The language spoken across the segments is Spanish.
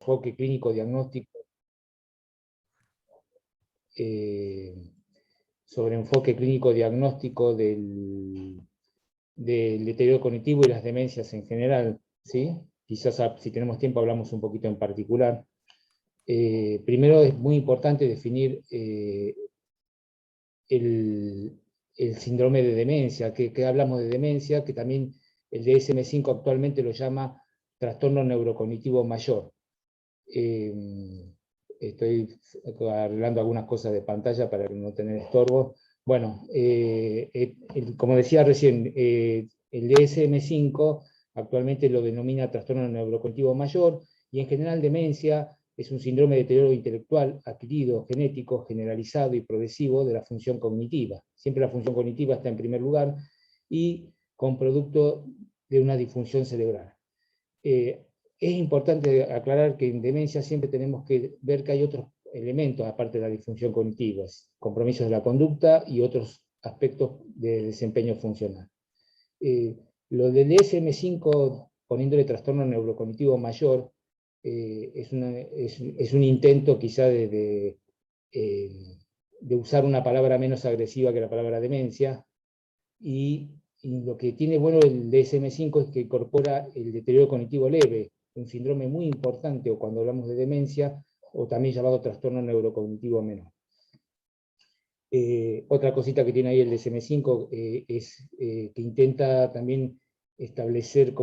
enfoque clínico diagnóstico, del deterioro cognitivo y las demencias en general, ¿sí? Quizás si tenemos tiempo hablamos un poquito en particular. Primero es muy importante definir el síndrome de demencia, que hablamos de demencia, que también el DSM-5 actualmente lo llama trastorno neurocognitivo mayor. Estoy arreglando algunas cosas de pantalla para no tener estorbo. Bueno, como decía recién, el DSM-5 actualmente lo denomina trastorno neurocognitivo mayor, y en general demencia es un síndrome de deterioro intelectual adquirido, genético, generalizado y progresivo de la función cognitiva. Siempre la función cognitiva está en primer lugar, y con producto de una disfunción cerebral. Es importante aclarar que en demencia siempre tenemos que ver que hay otros elementos, aparte de la disfunción cognitiva, compromisos de la conducta y otros aspectos del desempeño funcional. Lo del DSM-5, poniéndole trastorno neurocognitivo mayor, es un intento quizá de usar una palabra menos agresiva que la palabra demencia, y lo que tiene bueno el DSM-5 es que incorpora el deterioro cognitivo leve, un síndrome muy importante, o cuando hablamos de demencia, o también llamado trastorno neurocognitivo menor. Otra cosita que tiene ahí el DSM-5 es que intenta también establecer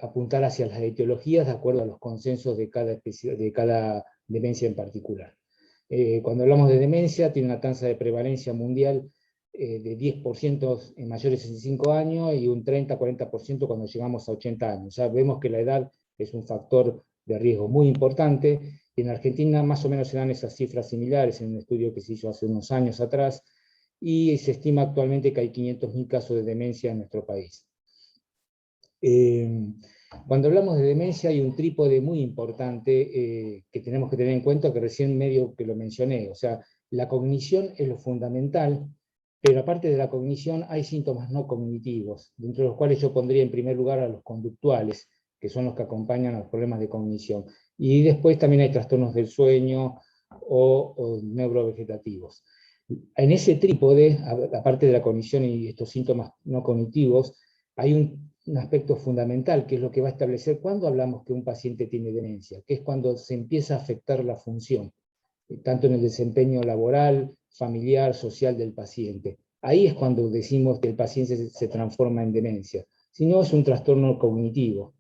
apuntar hacia las etiologías de acuerdo a los consensos de cada demencia en particular. Cuando hablamos de demencia, tiene una tasa de prevalencia mundial de 10% en mayores de 65 años y un 30-40% cuando llegamos a 80 años. Ya vemos que la edad es un factor de riesgo muy importante, y en Argentina más o menos se dan esas cifras similares en un estudio que se hizo hace unos años atrás, y se estima actualmente que hay 500.000 casos de demencia en nuestro país. Cuando hablamos de demencia hay un trípode muy importante que tenemos que tener en cuenta, que recién medio que lo mencioné. O sea, la cognición es lo fundamental, pero aparte de la cognición hay síntomas no cognitivos, dentro de los cuales yo pondría en primer lugar a los conductuales, que son los que acompañan a los problemas de cognición. Y después también hay trastornos del sueño o neurovegetativos. En ese trípode, aparte de la cognición y estos síntomas no cognitivos, hay un aspecto fundamental, que es lo que va a establecer cuándo hablamos que un paciente tiene demencia, que es cuando se empieza a afectar la función, tanto en el desempeño laboral, familiar, social del paciente. Ahí es cuando decimos que el paciente se transforma en demencia. Si no, es un trastorno cognitivo.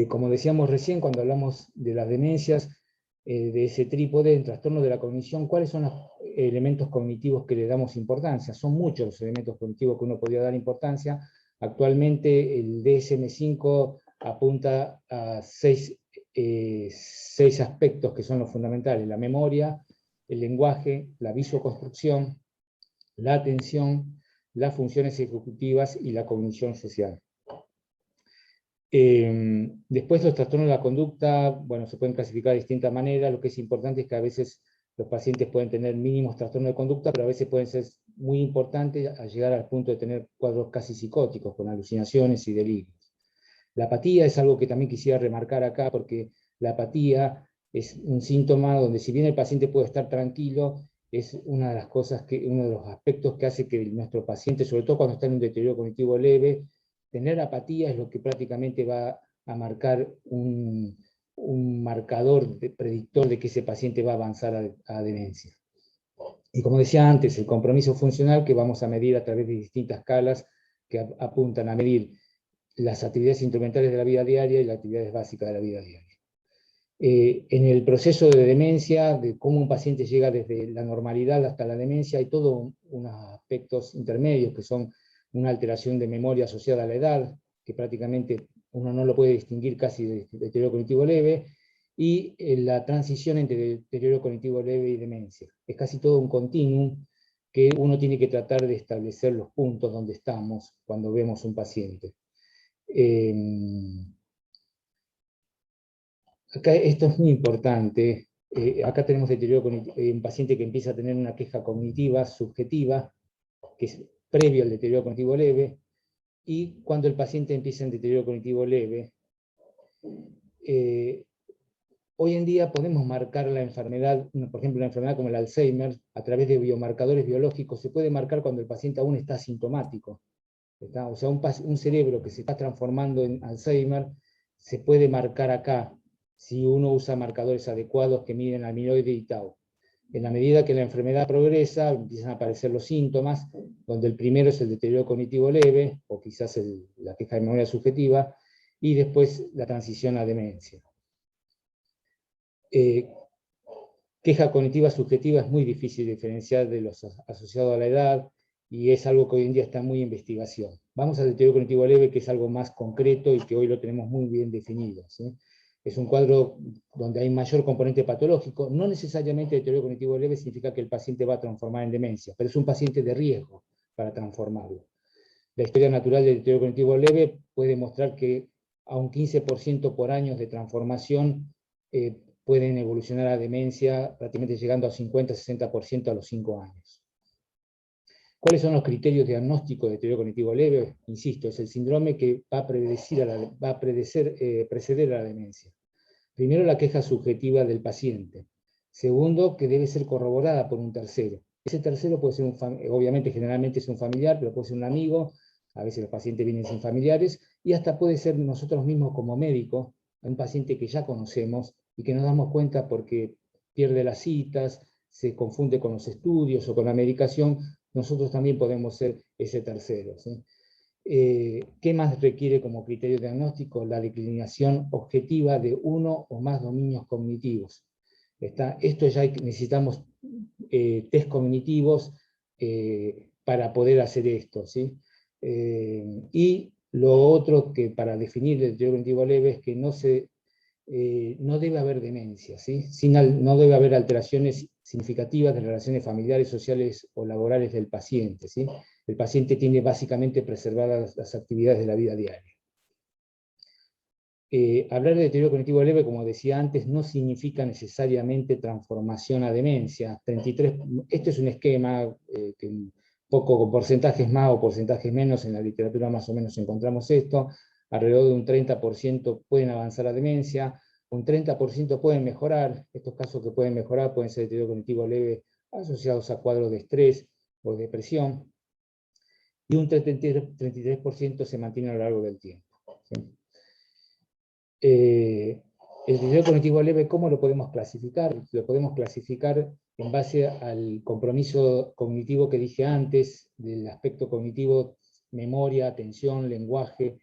Como decíamos recién, cuando hablamos de las demencias, de ese trípode, en trastorno de la cognición, ¿cuáles son los elementos cognitivos que le damos importancia? Son muchos los elementos cognitivos que uno podría dar importancia. Actualmente el DSM-5 apunta a seis aspectos que son los fundamentales: la memoria, el lenguaje, la visoconstrucción, la atención, las funciones ejecutivas y la cognición social. Después los trastornos de la conducta, bueno, se pueden clasificar de distintas maneras. Lo que es importante es que a veces los pacientes pueden tener mínimos trastornos de conducta, pero a veces pueden ser muy importantes a llegar al punto de tener cuadros casi psicóticos, con alucinaciones y delirios. La apatía es algo que también quisiera remarcar acá, porque la apatía es un síntoma donde, si bien el paciente puede estar tranquilo, es una de las cosas uno de los aspectos que hace que nuestro paciente, sobre todo cuando está en un deterioro cognitivo leve, tener apatía es lo que prácticamente va a marcar un marcador predictor de que ese paciente va a avanzar a demencia. Y como decía antes, el compromiso funcional, que vamos a medir a través de distintas escalas que apuntan a medir las actividades instrumentales de la vida diaria y las actividades básicas de la vida diaria. En el proceso de demencia, de cómo un paciente llega desde la normalidad hasta la demencia, hay todos unos aspectos intermedios, que son una alteración de memoria asociada a la edad, que prácticamente uno no lo puede distinguir casi de deterioro cognitivo leve, y la transición entre deterioro cognitivo leve y demencia. Es casi todo un continuum que uno tiene que tratar de establecer los puntos donde estamos cuando vemos un paciente. Acá esto es muy importante. Acá tenemos deterioro cognitivo, un paciente que empieza a tener una queja cognitiva subjetiva, que es previo al deterioro cognitivo leve, y cuando el paciente empieza en deterioro cognitivo leve, hoy en día podemos marcar la enfermedad, por ejemplo, una enfermedad como el Alzheimer, a través de biomarcadores biológicos, se puede marcar cuando el paciente aún está asintomático. O sea, un cerebro que se está transformando en Alzheimer se puede marcar acá, si uno usa marcadores adecuados que miden amiloide y tau. En la medida que la enfermedad progresa, empiezan a aparecer los síntomas, donde el primero es el deterioro cognitivo leve, o quizás la queja de memoria subjetiva, y después la transición a demencia. Queja cognitiva subjetiva es muy difícil diferenciar de los asociados a la edad, y es algo que hoy en día está muy en investigación. Vamos al deterioro cognitivo leve, que es algo más concreto y que hoy lo tenemos muy bien definido, ¿sí? Es un cuadro donde hay mayor componente patológico. No necesariamente el deterioro cognitivo leve significa que el paciente va a transformar en demencia, pero es un paciente de riesgo para transformarlo. La historia natural del deterioro cognitivo leve puede mostrar que a un 15% por año de transformación pueden evolucionar a demencia, prácticamente llegando a 50-60% a los 5 años. ¿Cuáles son los criterios diagnósticos de deterioro cognitivo leve? Insisto, es el síndrome que va a preceder a la demencia. Primero, la queja subjetiva del paciente. Segundo, que debe ser corroborada por un tercero. Ese tercero puede ser obviamente, generalmente es un familiar, pero puede ser un amigo, a veces los pacientes vienen sin familiares, y hasta puede ser nosotros mismos como médicos, un paciente que ya conocemos y que nos damos cuenta porque pierde las citas, se confunde con los estudios o con la medicación. Nosotros también podemos ser ese tercero, ¿sí? ¿Qué más requiere como criterio diagnóstico? La declinación objetiva de uno o más dominios cognitivos. Esto ya necesitamos test cognitivos para poder hacer esto, ¿sí? Y lo otro que para definir el deterioro cognitivo leve es que no debe haber demencia, ¿sí? No debe haber alteraciones significativas de relaciones familiares, sociales o laborales del paciente, ¿sí? El paciente tiene básicamente preservadas las actividades de la vida diaria. Hablar de deterioro cognitivo leve, como decía antes, no significa necesariamente transformación a demencia. Este es un esquema que un poco con porcentajes más o porcentajes menos, en la literatura más o menos encontramos esto. Alrededor de un 30% pueden avanzar a demencia, un 30% pueden mejorar. Estos casos que pueden mejorar pueden ser deterioro cognitivo leve asociados a cuadros de estrés o depresión, y un 33% se mantiene a lo largo del tiempo, ¿sí? El deterioro cognitivo leve, ¿cómo lo podemos clasificar? Lo podemos clasificar en base al compromiso cognitivo que dije antes, del aspecto cognitivo: memoria, atención, lenguaje,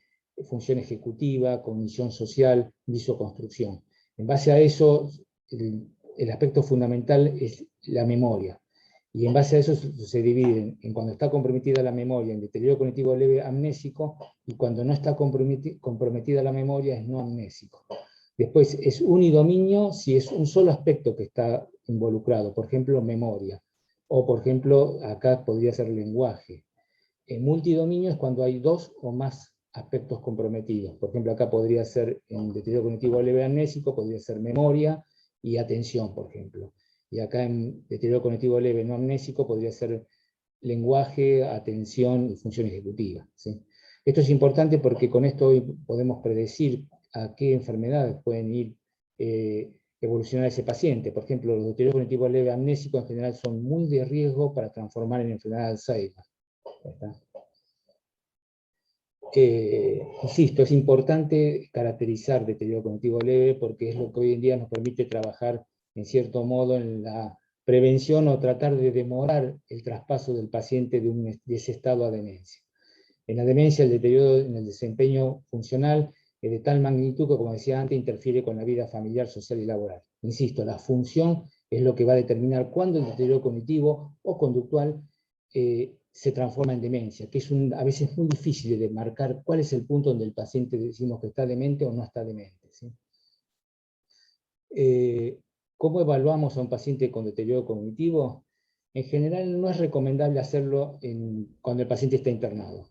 función ejecutiva, cognición social, visoconstrucción. En base a eso, el aspecto fundamental es la memoria. Y en base a eso se dividen en cuando está comprometida la memoria, en deterioro cognitivo leve amnésico, y cuando no está comprometida la memoria es no amnésico. Después es unidominio si es un solo aspecto que está involucrado, por ejemplo memoria, o por ejemplo acá podría ser lenguaje. En multidominio es cuando hay dos o más aspectos comprometidos. Por ejemplo acá podría ser, en deterioro cognitivo leve amnésico, podría ser memoria y atención, por ejemplo. Y acá en deterioro cognitivo leve no amnésico podría ser lenguaje, atención y función ejecutiva, ¿sí? Esto es importante porque con esto hoy podemos predecir a qué enfermedades pueden ir evolucionar ese paciente. Por ejemplo, los deterioros cognitivos leve amnésicos en general son muy de riesgo para transformar en enfermedad de Alzheimer. Insisto, es importante caracterizar deterioro cognitivo leve porque es lo que hoy en día nos permite trabajar en cierto modo en la prevención o tratar de demorar el traspaso del paciente de ese estado a demencia. En la demencia, el deterioro en el desempeño funcional es de tal magnitud que, como decía antes, interfiere con la vida familiar, social y laboral. Insisto, la función es lo que va a determinar cuándo el deterioro cognitivo o conductual se transforma en demencia, que es a veces muy difícil de marcar cuál es el punto donde el paciente decimos que está demente o no está demente, ¿sí? ¿Cómo evaluamos a un paciente con deterioro cognitivo? En general no es recomendable hacerlo cuando el paciente está internado.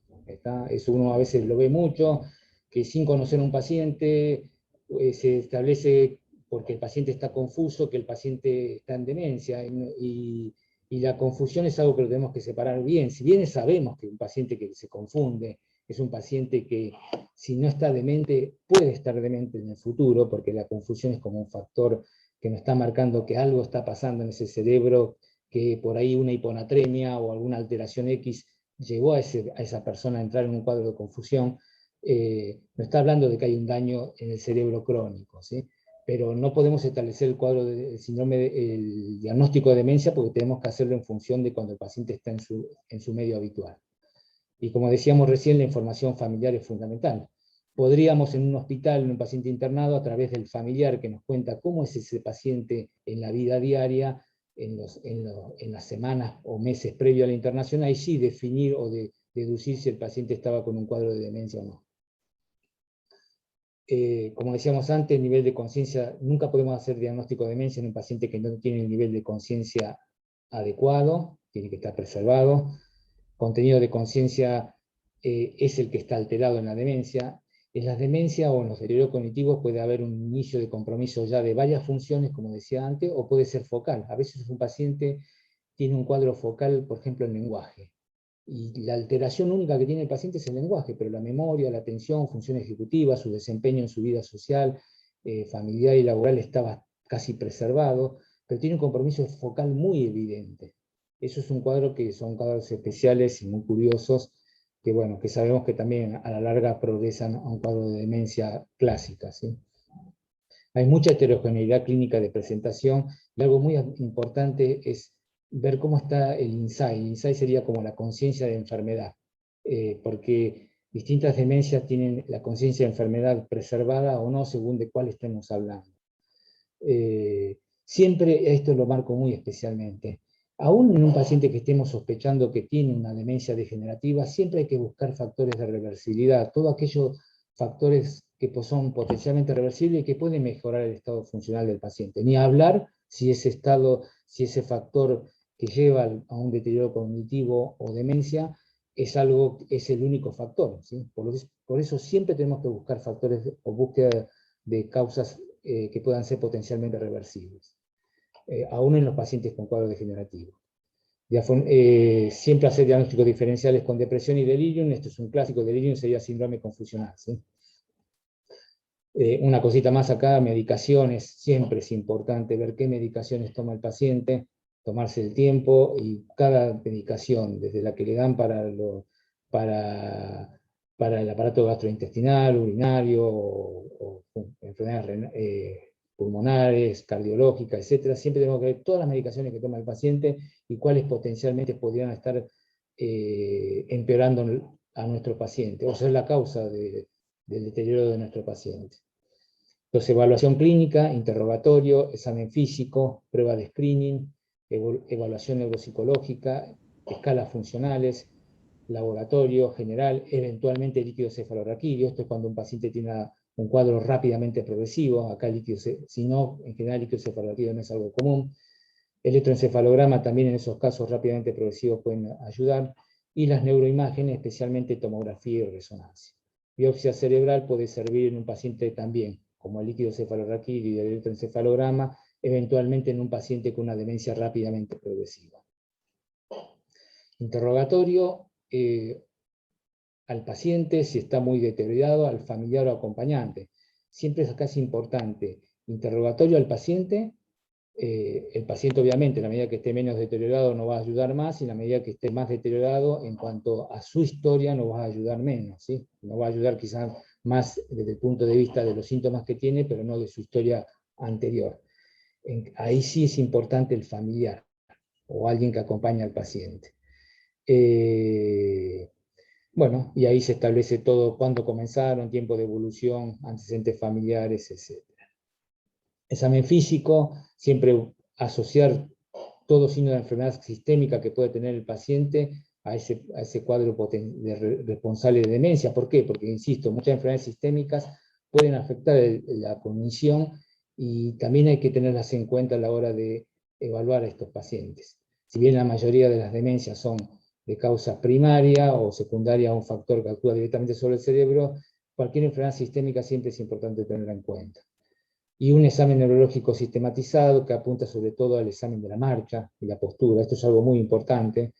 Eso uno a veces lo ve mucho, que sin conocer a un paciente se establece, porque el paciente está confuso, que el paciente está en demencia, y la confusión es algo que lo tenemos que separar bien. Si bien sabemos que un paciente que se confunde Es un paciente que, si no está demente, puede estar demente en el futuro, porque la confusión es como un factor que nos está marcando que algo está pasando en ese cerebro, que por ahí una hiponatremia o alguna alteración X llevó a esa persona a entrar en un cuadro de confusión. No está hablando de que hay un daño en el cerebro crónico, ¿sí? Pero no podemos establecer el cuadro del síndrome, el diagnóstico de demencia, porque tenemos que hacerlo en función de cuando el paciente está en su medio habitual. Y como decíamos recién, la información familiar es fundamental. Podríamos en un hospital, en un paciente internado, a través del familiar que nos cuenta cómo es ese paciente en la vida diaria, en las semanas o meses previo a la internación, ahí sí definir o deducir si el paciente estaba con un cuadro de demencia o no. Como decíamos antes, nivel de conciencia, nunca podemos hacer diagnóstico de demencia en un paciente que no tiene el nivel de conciencia adecuado, tiene que estar preservado. Contenido de conciencia es el que está alterado en la demencia. En las demencias o en los deterioros cognitivos puede haber un inicio de compromiso ya de varias funciones, como decía antes, o puede ser focal. A veces un paciente tiene un cuadro focal, por ejemplo, en lenguaje. Y la alteración única que tiene el paciente es el lenguaje, pero la memoria, la atención, función ejecutiva, su desempeño en su vida social, familiar y laboral estaba casi preservado, pero tiene un compromiso focal muy evidente. Eso es un cuadro que son cuadros especiales y muy curiosos, que bueno, que sabemos que también a la larga progresan a un cuadro de demencia clásica, ¿sí? Hay mucha heterogeneidad clínica de presentación, y algo muy importante es ver cómo está el insight. El insight sería como la conciencia de enfermedad, porque distintas demencias tienen la conciencia de enfermedad preservada o no, según de cuál estemos hablando. Siempre esto lo marco muy especialmente. Aún en un paciente que estemos sospechando que tiene una demencia degenerativa, siempre hay que buscar factores de reversibilidad, todos aquellos factores que son potencialmente reversibles y que pueden mejorar el estado funcional del paciente. Ni hablar si ese estado, si ese factor que lleva a un deterioro cognitivo o demencia es el único factor, ¿sí? Por eso siempre tenemos que buscar factores o búsqueda de causas que puedan ser potencialmente reversibles, aún en los pacientes con cuadro degenerativo. Siempre hacer diagnósticos diferenciales con depresión y delirium. Esto es un clásico. Delirium sería síndrome confusional, ¿sí? Una cosita más acá, medicaciones. Siempre es importante ver qué medicaciones toma el paciente, tomarse el tiempo, y cada medicación, desde la que le dan para el aparato gastrointestinal, urinario, o enfermedades pulmonares, cardiológicas, etc. Siempre tenemos que ver todas las medicaciones que toma el paciente y cuáles potencialmente podrían estar empeorando a nuestro paciente, o ser la causa del deterioro de nuestro paciente. Entonces, evaluación clínica, interrogatorio, examen físico, prueba de screening, evaluación neuropsicológica, escalas funcionales, laboratorio general, eventualmente líquido cefalorraquídeo. Esto es cuando un paciente tiene un cuadro rápidamente progresivo. Acá si no, en general líquido cefalorraquídeo no es algo común. Electroencefalograma también en esos casos rápidamente progresivos pueden ayudar. Y las neuroimágenes, especialmente tomografía y resonancia. Biopsia cerebral puede servir en un paciente también, como el líquido cefalorraquídeo y el electroencefalograma, eventualmente en un paciente con una demencia rápidamente progresiva. Interrogatorio al paciente, si está muy deteriorado, al familiar o acompañante. Siempre es casi importante. Interrogatorio al paciente. El paciente, obviamente, en la medida que esté menos deteriorado nos va a ayudar más, y en la medida que esté más deteriorado en cuanto a su historia nos va a ayudar menos, ¿sí? Nos va a ayudar quizás más desde el punto de vista de los síntomas que tiene, pero no de su historia anterior. Ahí sí es importante el familiar o alguien que acompañe al paciente. Bueno, y ahí se establece todo, cuándo comenzaron, tiempo de evolución, antecedentes familiares, etc. Examen físico, siempre asociar todo signo de enfermedad sistémica que puede tener el paciente a ese cuadro responsable de demencia. ¿Por qué? Porque, insisto, muchas enfermedades sistémicas pueden afectar la cognición, y también hay que tenerlas en cuenta a la hora de evaluar a estos pacientes. Si bien la mayoría de las demencias son de causa primaria o secundaria a un factor que actúa directamente sobre el cerebro, cualquier enfermedad sistémica siempre es importante tenerla en cuenta. Y un examen neurológico sistematizado que apunta sobre todo al examen de la marcha y la postura. Esto es algo muy importante.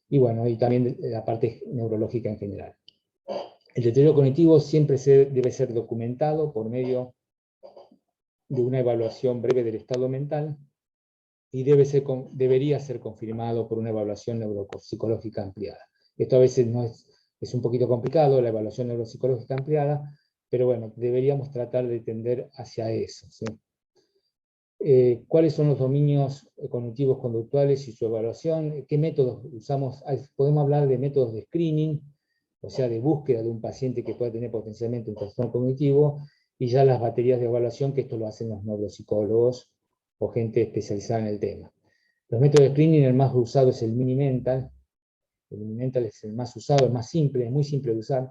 Y bueno, y también la parte neurológica en general. El deterioro cognitivo siempre debe ser documentado por medio de una evaluación breve del estado mental y debería ser confirmado por una evaluación neuropsicológica ampliada. Esto a veces es un poquito complicado, la evaluación neuropsicológica ampliada, pero bueno, deberíamos tratar de tender hacia eso, ¿sí? ¿Cuáles son los dominios cognitivos conductuales y su evaluación? ¿Qué métodos usamos? Podemos hablar de métodos de screening, o sea, de búsqueda de un paciente que pueda tener potencialmente un trastorno cognitivo, y ya las baterías de evaluación, que esto lo hacen los neuropsicólogos o gente especializada en el tema. Los métodos de screening, el más usado es el Mini-Mental. El Mini-Mental es el más usado, el más simple, es muy simple de usar.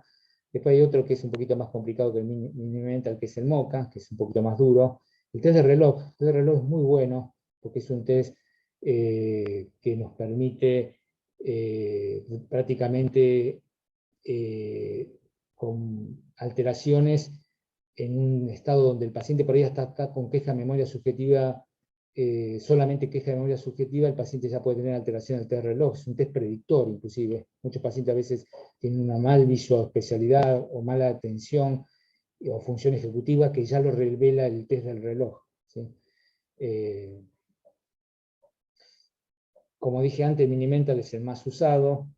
Después hay otro que es un poquito más complicado que el Mini-Mental, que es el MoCA, que es un poquito más duro. El test de reloj es muy bueno, porque es un test que nos permite prácticamente con alteraciones en un estado donde el paciente por ahí está con queja de memoria subjetiva, solamente queja de memoria subjetiva, el paciente ya puede tener alteración del test de reloj, es un test predictor inclusive. Muchos pacientes a veces tienen una mal visuoespecialidad o mala atención o función ejecutiva que ya lo revela el test del reloj, ¿sí? Como dije antes, el Mini-Mental es el más usado.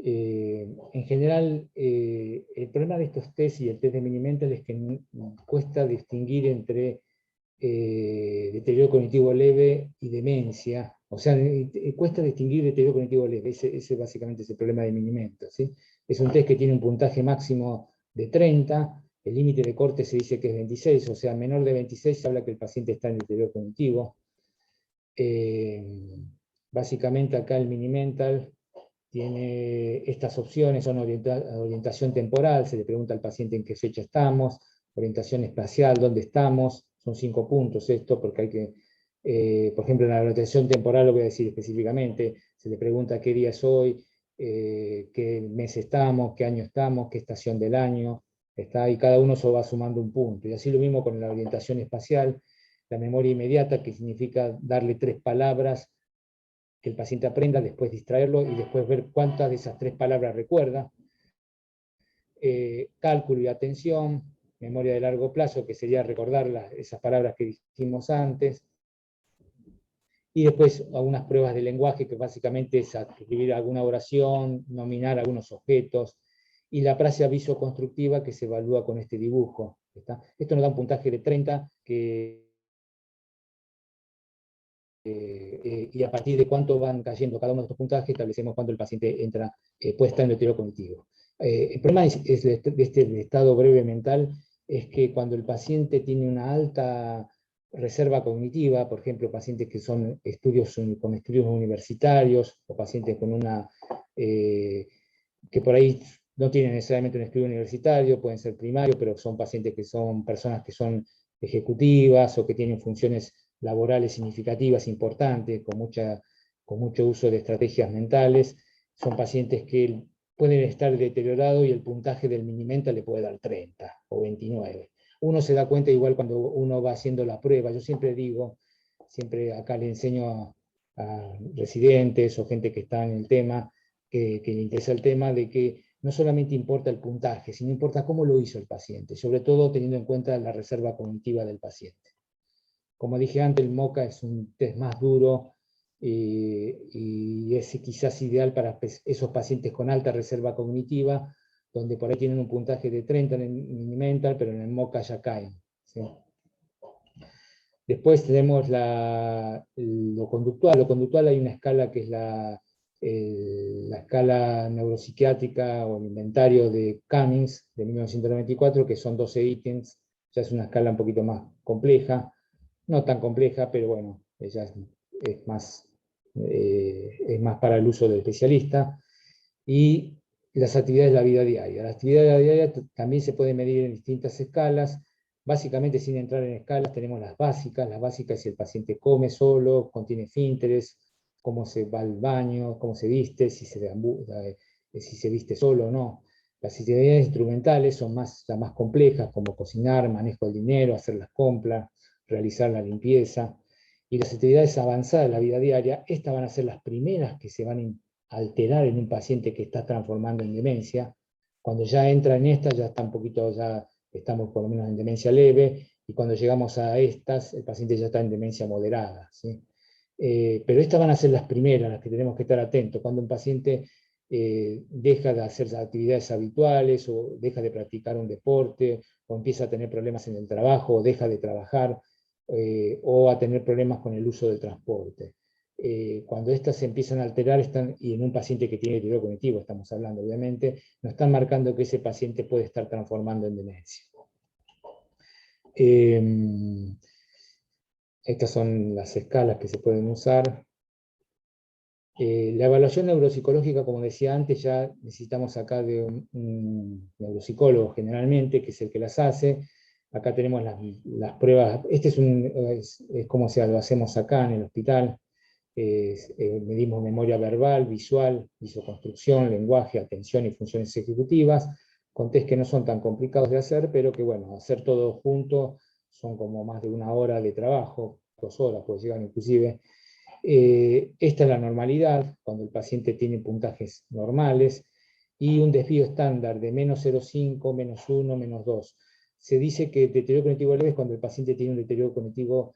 En general, el problema de estos test y el test de Mini-Mental es que cuesta distinguir entre deterioro cognitivo leve y demencia. O sea, cuesta distinguir deterioro cognitivo leve. Ese básicamente es el problema de Mini-Mental, ¿sí? Es un test que tiene un puntaje máximo de 30, el límite de corte se dice que es 26, o sea, menor de 26 se habla que el paciente está en deterioro cognitivo. Básicamente acá el Mini-Mental tiene estas opciones, son orientación temporal, se le pregunta al paciente en qué fecha estamos, orientación espacial, dónde estamos, son 5 puntos esto, porque hay que, por ejemplo, en la orientación temporal lo voy a decir específicamente, se le pregunta qué día es hoy, qué mes estamos, qué año estamos, qué estación del año, y cada uno se va sumando un punto. Y así lo mismo con la orientación espacial, la memoria inmediata, que significa darle 3 palabras que el paciente aprenda, después distraerlo y después ver cuántas de esas 3 palabras recuerda. Cálculo y atención, memoria de largo plazo, que sería recordar esas palabras que dijimos antes. Y después algunas pruebas de lenguaje, que básicamente es escribir alguna oración, nominar algunos objetos, y la praxia visoconstructiva, que se evalúa con este dibujo. ¿Está? Esto nos da un puntaje de 30, y a partir de cuánto van cayendo cada uno de estos puntajes, establecemos cuándo el paciente puede estar en deterioro cognitivo. El problema de este estado breve mental es que cuando el paciente tiene una alta reserva cognitiva, por ejemplo, pacientes que son con estudios universitarios, o pacientes con que por ahí no tienen necesariamente un estudio universitario, pueden ser primarios, pero son pacientes que son personas que son ejecutivas o que tienen funciones laborales significativas, importantes, con mucho uso de estrategias mentales. Son pacientes que pueden estar deteriorados y el puntaje del Mini-Mental le puede dar 30 o 29. Uno se da cuenta igual cuando uno va haciendo la prueba. Yo siempre digo, siempre acá le enseño a residentes o gente que está en el tema, que le interesa el tema, de que no solamente importa el puntaje, sino importa cómo lo hizo el paciente, sobre todo teniendo en cuenta la reserva cognitiva del paciente. Como dije antes, el MoCA es un test más duro y es quizás ideal para esos pacientes con alta reserva cognitiva, donde por ahí tienen un puntaje de 30 en el Mini-Mental, pero en el MoCA ya caen, ¿sí? Después tenemos lo conductual. Lo conductual, hay una escala que es la escala neuropsiquiátrica o el inventario de Cummings de 1994, que son 12 ítems. Ya es una escala un poquito más compleja, no tan compleja, pero bueno, ella es más para el uso del especialista. Y las actividades de la vida diaria. Las actividades de la vida diaria también se pueden medir en distintas escalas. Básicamente, sin entrar en escalas, tenemos las básicas. Las básicas, si el paciente come solo, contiene esfínteres, cómo se va al baño, cómo se viste, si se viste solo o no. Las actividades instrumentales son las más complejas, como cocinar, manejo del dinero, hacer las compras, realizar la limpieza. Y las actividades avanzadas de la vida diaria, estas van a ser las primeras que se van a alterar en un paciente que está transformando en demencia, Cuando ya entra en esta, ya está un poquito, ya estamos por lo menos en demencia leve, y cuando llegamos a estas, el paciente ya está en demencia moderada, ¿sí? Pero estas van a ser las primeras, las que tenemos que estar atentos. Cuando un paciente deja de hacer actividades habituales, o deja de practicar un deporte, o empieza a tener problemas en el trabajo, o deja de trabajar, o a tener problemas con el uso del transporte. Cuando estas se empiezan a alterar, y en un paciente que tiene deterioro cognitivo, estamos hablando obviamente, nos están marcando que ese paciente puede estar transformando en demencia. Estas son las escalas que se pueden usar. La evaluación neuropsicológica, como decía antes, ya necesitamos acá de un neuropsicólogo generalmente, que es el que las hace. Acá tenemos las pruebas. Este es como lo hacemos acá en el hospital. Medimos memoria verbal, visual, visoconstrucción, lenguaje, atención y funciones ejecutivas, con test que no son tan complicados de hacer, pero que bueno, hacer todo junto son como más de 1 hora de trabajo, 2 horas, puede llegar inclusive. Esta es la normalidad, cuando el paciente tiene puntajes normales, y un desvío estándar de menos 0,5, menos 1, menos 2. Se dice que el deterioro cognitivo leve es cuando el paciente tiene un deterioro cognitivo,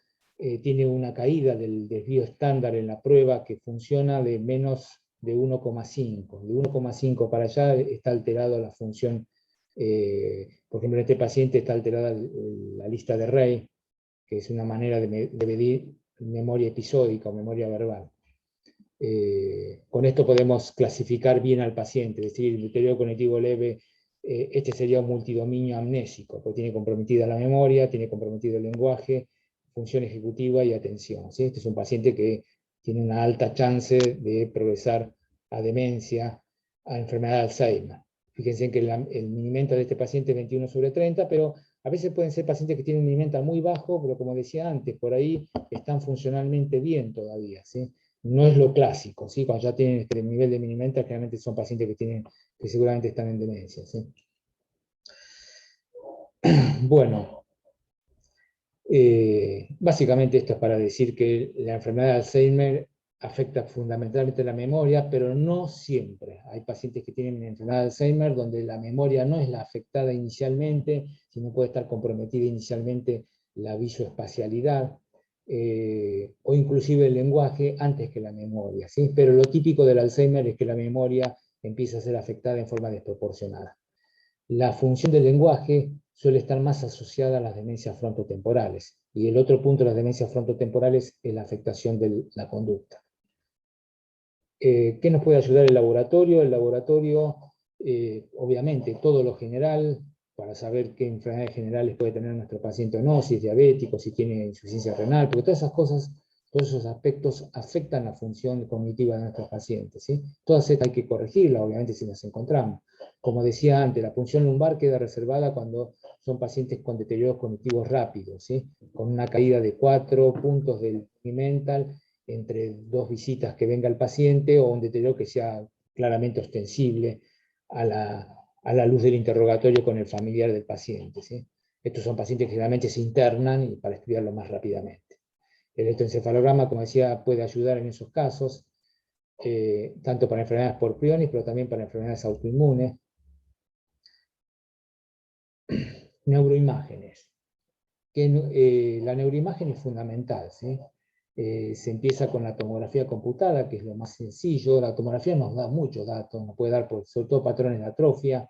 tiene una caída del desvío estándar en la prueba que funciona de menos de 1,5. De 1,5 para allá está alterada la función. Por ejemplo, en este paciente está alterada la lista de Rey, que es una manera de medir memoria episódica o memoria verbal. Con esto podemos clasificar bien al paciente, es decir, el deterioro cognitivo leve, este sería un multidominio amnésico, porque tiene comprometida la memoria, tiene comprometido el lenguaje, función ejecutiva y atención, ¿sí? Este es un paciente que tiene una alta chance de progresar a demencia, a enfermedad de Alzheimer. Fíjense que el Mini-Mental de este paciente es 21/30, pero a veces pueden ser pacientes que tienen un Mini-Mental muy bajo, pero como decía antes, por ahí están funcionalmente bien todavía, ¿sí? No es lo clásico, ¿sí? Cuando ya tienen este nivel de Mini-Mental, generalmente son pacientes que seguramente están en demencia, ¿sí? Bueno, básicamente esto es para decir que la enfermedad de Alzheimer afecta fundamentalmente la memoria, pero no siempre. Hay pacientes que tienen enfermedad de Alzheimer donde la memoria no es la afectada inicialmente, sino puede estar comprometida inicialmente la visoespacialidad, o inclusive el lenguaje antes que la memoria, ¿sí? Pero lo típico del Alzheimer es que la memoria empieza a ser afectada en forma desproporcionada. La función del lenguaje suele estar más asociada a las demencias frontotemporales, y el otro punto de las demencias frontotemporales es la afectación de la conducta. ¿Qué nos puede ayudar el laboratorio? El laboratorio, obviamente, todo lo general, para saber qué enfermedades generales puede tener nuestro paciente o no, si es diabético, si tiene insuficiencia renal, porque todas esas cosas, todos esos aspectos afectan la función cognitiva de nuestros pacientes, ¿sí? Todas estas hay que corregirlas, obviamente, si las encontramos. Como decía antes, la punción lumbar queda reservada cuando son pacientes con deterioros cognitivos rápidos, ¿sí? Con una caída de 4 puntos del mental entre 2 visitas que venga el paciente, o un deterioro que sea claramente ostensible a la luz del interrogatorio con el familiar del paciente, ¿sí? Estos son pacientes que generalmente se internan y para estudiarlo más rápidamente. El electroencefalograma, como decía, puede ayudar en esos casos, tanto para enfermedades por priones, pero también para enfermedades autoinmunes. Neuroimágenes. La neuroimagen es fundamental, ¿sí? Se empieza con la tomografía computada, que es lo más sencillo. La tomografía nos da muchos datos, nos puede dar sobre todo patrones de atrofia,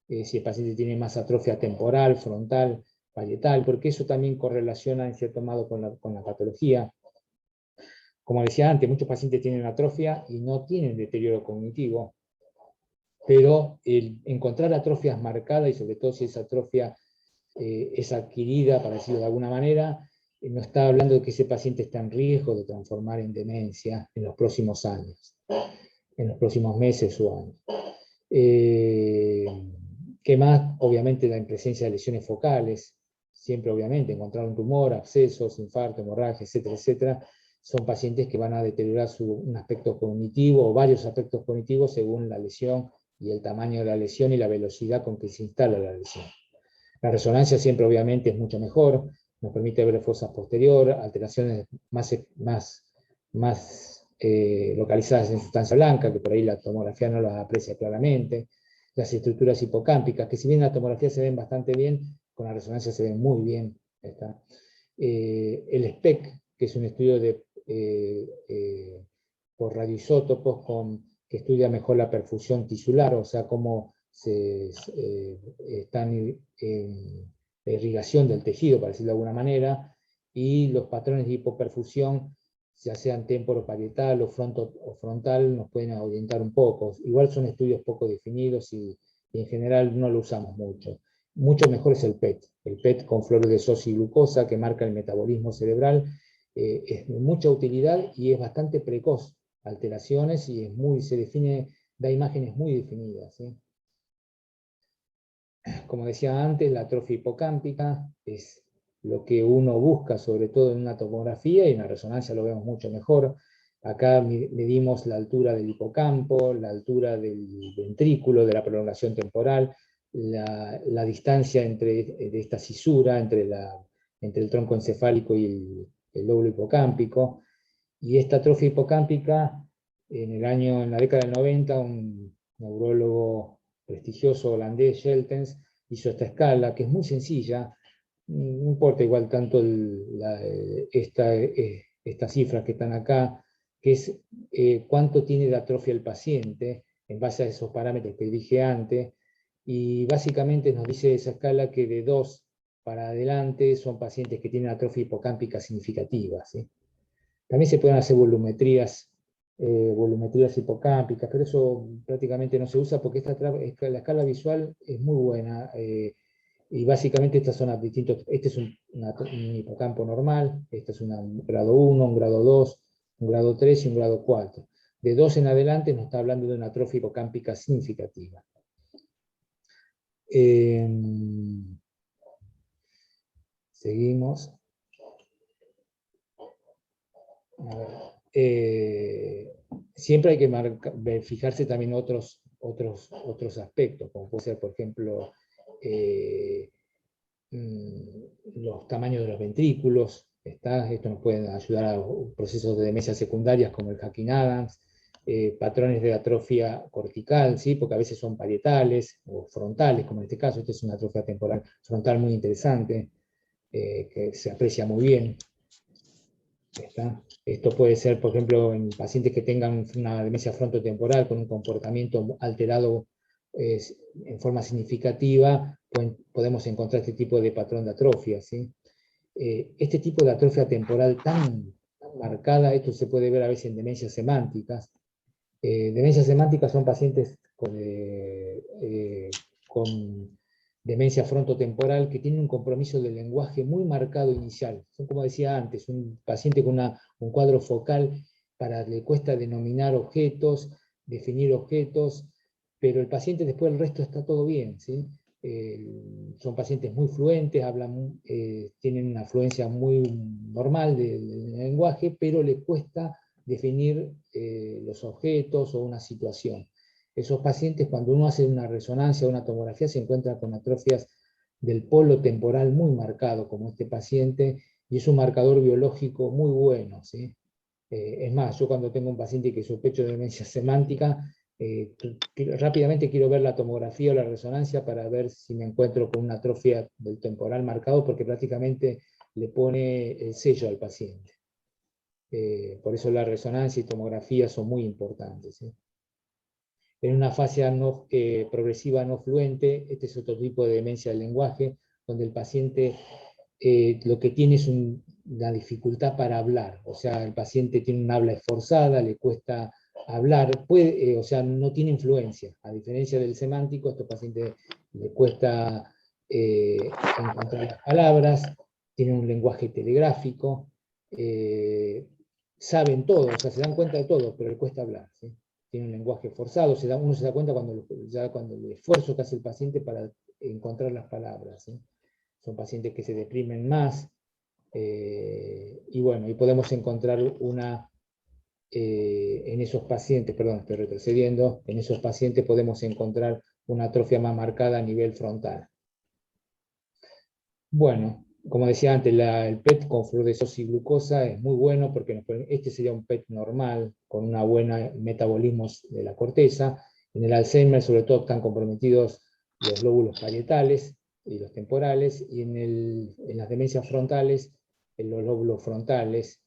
si el paciente tiene más atrofia temporal, frontal, parietal, porque eso también correlaciona en cierto modo con la patología. Como decía antes, muchos pacientes tienen atrofia y no tienen deterioro cognitivo, pero encontrar atrofias marcadas, y sobre todo si esa atrofia es adquirida, para decirlo de alguna manera, no está hablando de que ese paciente está en riesgo de transformar en demencia en los próximos años, en los próximos meses o años. ¿Qué más? Obviamente la presencia de lesiones focales, siempre obviamente encontrar un tumor, abscesos, infarto, hemorragia, etcétera, etcétera, son pacientes que van a deteriorar un aspecto cognitivo o varios aspectos cognitivos según la lesión y el tamaño de la lesión y la velocidad con que se instala la lesión. La resonancia siempre obviamente es mucho mejor, nos permite ver fosas posterior, alteraciones más localizadas en sustancia blanca, que por ahí la tomografía no las aprecia claramente. las estructuras hipocámpicas, que si bien en la tomografía se ven bastante bien, con la resonancia se ven muy bien. El SPEC, que es un estudio por radioisótopos que estudia mejor la perfusión tisular, o sea, cómo está en irrigación del tejido, para decirlo de alguna manera, y los patrones de hipoperfusión, ya sean temporoparietal o frontal, nos pueden orientar un poco. Igual son estudios poco definidos y en general no lo usamos mucho. Mucho mejor es el PET con flores de sodio y glucosa, que marca el metabolismo cerebral, es de mucha utilidad y es bastante precoz, alteraciones, y se define, da imágenes muy definidas, ¿sí? Como decía antes, la atrofia hipocámpica es lo que uno busca, sobre todo en una tomografía, y en la resonancia lo vemos mucho mejor. Acá medimos la altura del hipocampo, la altura del ventrículo, de la prolongación temporal, la distancia de esta cisura entre el tronco encefálico y el lóbulo hipocámpico. Y esta atrofia hipocámpica, en la década del 90, un neurólogo prestigioso holandés, Scheltens, hizo esta escala, que es muy sencilla, no importa igual tanto estas cifras que están acá, que es cuánto tiene de atrofia el paciente, en base a esos parámetros que dije antes, y básicamente nos dice esa escala que de 2 para adelante son pacientes que tienen atrofia hipocámpica significativa, ¿sí? También se pueden hacer volumetrías hipocámpicas, pero eso prácticamente no se usa porque la escala visual es muy buena, y básicamente estas son distintos. Este es un hipocampo normal, este es un grado 1, un grado 2, un grado 3 y un grado 4. De 2 en adelante nos está hablando de una atrofia hipocámpica significativa. Seguimos. A ver, siempre hay que fijarse también otros aspectos, como puede ser, por ejemplo, los tamaños de los ventrículos. Esto nos puede ayudar a procesos de demencia secundarias como el Hacking-Adams, patrones de atrofia cortical, ¿sí? Porque a veces son parietales o frontales, como en este caso. Esta es una atrofia temporal frontal muy interesante, que se aprecia muy bien. Esto puede ser, por ejemplo, en pacientes que tengan una demencia frontotemporal con un comportamiento alterado en forma significativa, podemos encontrar este tipo de patrón de atrofia, ¿sí? Este tipo de atrofia temporal tan marcada, esto se puede ver a veces en demencias semánticas. Demencias semánticas son pacientes con demencia frontotemporal que tienen un compromiso del lenguaje muy marcado inicial. Son, como decía antes, un paciente con un cuadro focal le cuesta denominar objetos, definir objetos, pero el paciente después el resto está todo bien, ¿sí? Son pacientes muy fluentes, tienen una fluencia muy normal del lenguaje, pero le cuesta definir los objetos o una situación. Esos pacientes, cuando uno hace una resonancia o una tomografía, se encuentran con atrofias del polo temporal muy marcado, como este paciente, y es un marcador biológico muy bueno, ¿sí? Es más, yo cuando tengo un paciente que sospecho de demencia semántica, rápidamente quiero ver la tomografía o la resonancia para ver si me encuentro con una atrofia del temporal marcado, porque prácticamente le pone el sello al paciente. Por eso la resonancia y tomografía son muy importantes, ¿sí? En una fase progresiva no fluente, este es otro tipo de demencia del lenguaje, donde el paciente lo que tiene es una dificultad para hablar, o sea, el paciente tiene un habla esforzada, le cuesta hablar, o sea, no tiene influencia. A diferencia del semántico, a estos pacientes le cuesta encontrar las palabras, tienen un lenguaje telegráfico, saben todo, o sea, se dan cuenta de todo, pero le cuesta hablar, ¿sí? Tiene un lenguaje forzado, uno se da cuenta cuando el esfuerzo que hace el paciente para encontrar las palabras, ¿sí? Son pacientes que se deprimen más, y bueno, y podemos encontrar en esos pacientes, perdón, estoy retrocediendo, en esos pacientes podemos encontrar una atrofia más marcada a nivel frontal. Bueno, como decía antes, el PET con flúor de sodio y glucosa es muy bueno porque este sería un PET normal, con una buena metabolismo de la corteza, En el Alzheimer, sobre todo, están comprometidos los lóbulos parietales y los temporales, y en las demencias frontales, en los lóbulos frontales.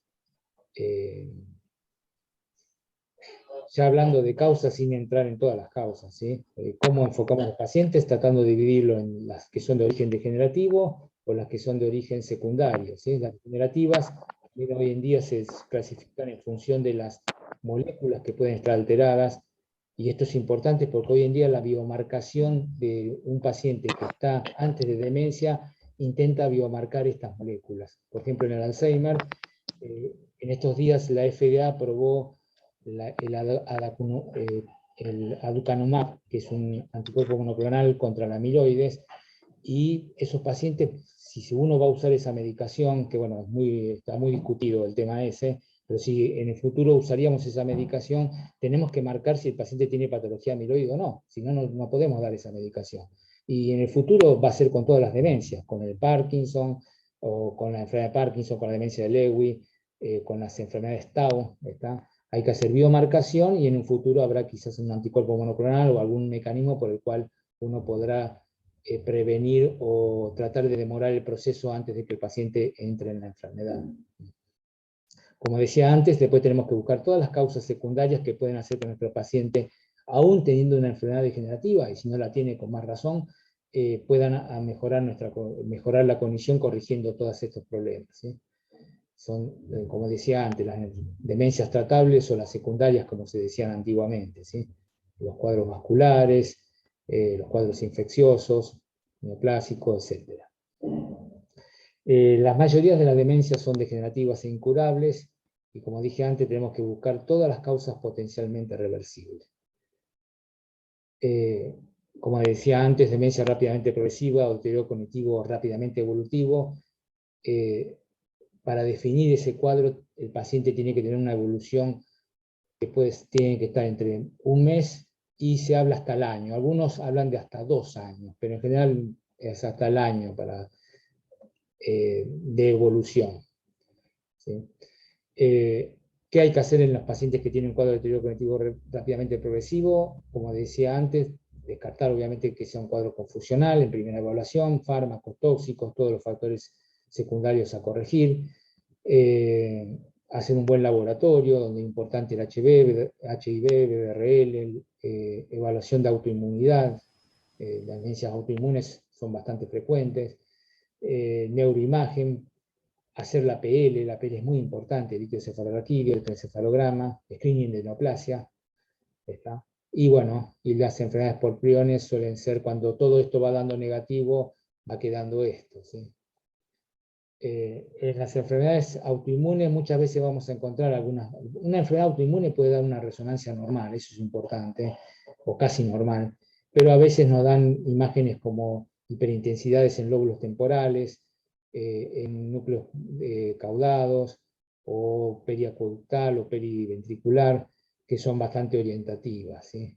Ya hablando de causas sin entrar en todas las causas, ¿sí? Cómo enfocamos a los pacientes, tratando de dividirlo en las que son de origen degenerativo o las que son de origen secundario, ¿sí? Las degenerativas, hoy en día se clasifican en función de las moléculas que pueden estar alteradas, y esto es importante porque hoy en día la biomarcación de un paciente que está antes de demencia intenta biomarcar estas moléculas. Por ejemplo, en el Alzheimer, en estos días la FDA aprobó el aducanumab, que es un anticuerpo monoclonal contra la amiloides, y esos pacientes, si uno va a usar esa medicación, que bueno, está muy discutido el tema ese, pero si en el futuro usaríamos esa medicación, tenemos que marcar si el paciente tiene patología amiloide o no, si no, no podemos dar esa medicación. Y en el futuro va a ser con todas las demencias, con el Parkinson, o con la enfermedad de Parkinson, con la demencia de Lewy, con las enfermedades Tau, ¿está? Hay que hacer biomarcación, y en un futuro habrá quizás un anticuerpo monoclonal o algún mecanismo por el cual uno podrá prevenir o tratar de demorar el proceso antes de que el paciente entre en la enfermedad. Como decía antes, después tenemos que buscar todas las causas secundarias que pueden hacer que nuestro paciente, aún teniendo una enfermedad degenerativa, y si no la tiene con más razón, puedan mejorar la cognición corrigiendo todos estos problemas, ¿sí? Son, como decía antes, las demencias tratables o las secundarias, como se decían antiguamente, ¿sí? Los cuadros vasculares, los cuadros infecciosos, neoplásicos, etc. Las mayorías de las demencias son degenerativas e incurables, y como dije antes, tenemos que buscar todas las causas potencialmente reversibles. Como decía antes, demencia rápidamente progresiva o deterioro cognitivo rápidamente evolutivo. Para definir ese cuadro, el paciente tiene que tener una evolución que tiene que estar entre un mes y se habla hasta el año. Algunos hablan de hasta 2 años, pero en general es hasta el año de evolución, ¿sí? ¿Qué hay que hacer en los pacientes que tienen un cuadro de deterioro cognitivo rápidamente progresivo? Como decía antes, descartar obviamente que sea un cuadro confusional en primera evaluación, fármacos tóxicos, todos los factores secundarios a corregir, hacer un buen laboratorio, donde es importante el HIV, BBRL, evaluación de autoinmunidad, las demencias autoinmunes son bastante frecuentes, neuroimagen, hacer la PL es muy importante, el electroencefalografía, el encefalograma, screening de neoplasia, ¿está? Y bueno, y las enfermedades por priones suelen ser, cuando todo esto va dando negativo, va quedando esto, ¿sí? En las enfermedades autoinmunes muchas veces vamos a encontrar una enfermedad autoinmune puede dar una resonancia normal, eso es importante, o casi normal, pero a veces nos dan imágenes como hiperintensidades en lóbulos temporales, en núcleos caudados, o periacueductal o periventricular, que son bastante orientativas, ¿sí?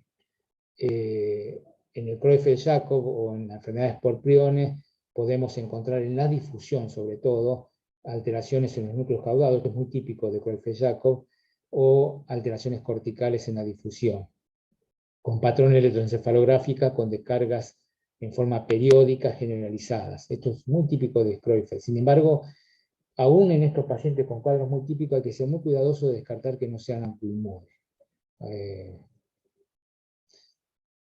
En el Creutzfeldt-Jakob o en enfermedades por priones podemos encontrar en la difusión, sobre todo, alteraciones en los núcleos caudados, que es muy típico de Creutzfeldt-Jakob, o alteraciones corticales en la difusión, con patrón electroencefalográfica con descargas en forma periódica generalizadas. Esto es muy típico de Creutzfeldt. Sin embargo, aún en estos pacientes con cuadros muy típicos hay que ser muy cuidadoso de descartar que no sean autoinmunes.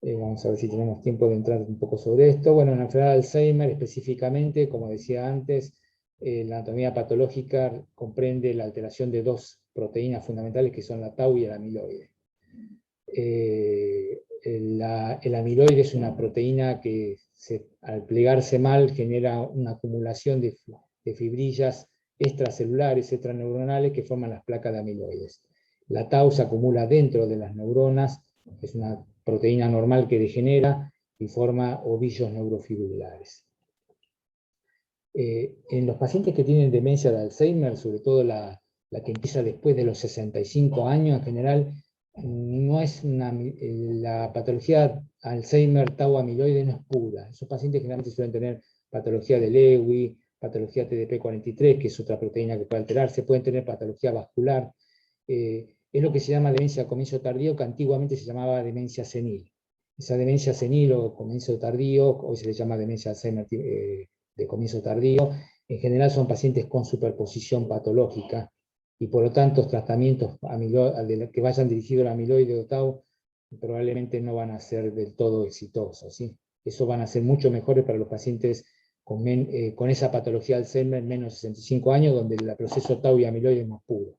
Vamos a ver si tenemos tiempo de entrar un poco sobre esto. Bueno, en la enfermedad de Alzheimer específicamente, como decía antes, la anatomía patológica comprende la alteración de 2 proteínas fundamentales que son la tau y el amiloide. El amiloide es una proteína que al plegarse mal genera una acumulación de fibrillas extracelulares, extraneuronales, que forman las placas de amiloides. La tau se acumula dentro de las neuronas, es una proteína normal que degenera y forma ovillos neurofibrilares. En los pacientes que tienen demencia de Alzheimer, sobre todo la que empieza después de los 65 años, en general, no es la patología Alzheimer tau amiloide no es pura. Esos pacientes generalmente suelen tener patología de Lewy, patología TDP43, que es otra proteína que puede alterarse, pueden tener patología vascular. es lo que se llama demencia de comienzo tardío, que antiguamente se llamaba demencia senil. Esa demencia senil o comienzo tardío, hoy se le llama demencia Alzheimer de comienzo tardío, en general son pacientes con superposición patológica, y por lo tanto tratamientos que vayan dirigidos al amiloide o tau probablemente no van a ser del todo exitosos, ¿sí? Eso van a ser mucho mejores para los pacientes con esa patología de Alzheimer menos de 65 años, donde el proceso tau y amiloide es más puro.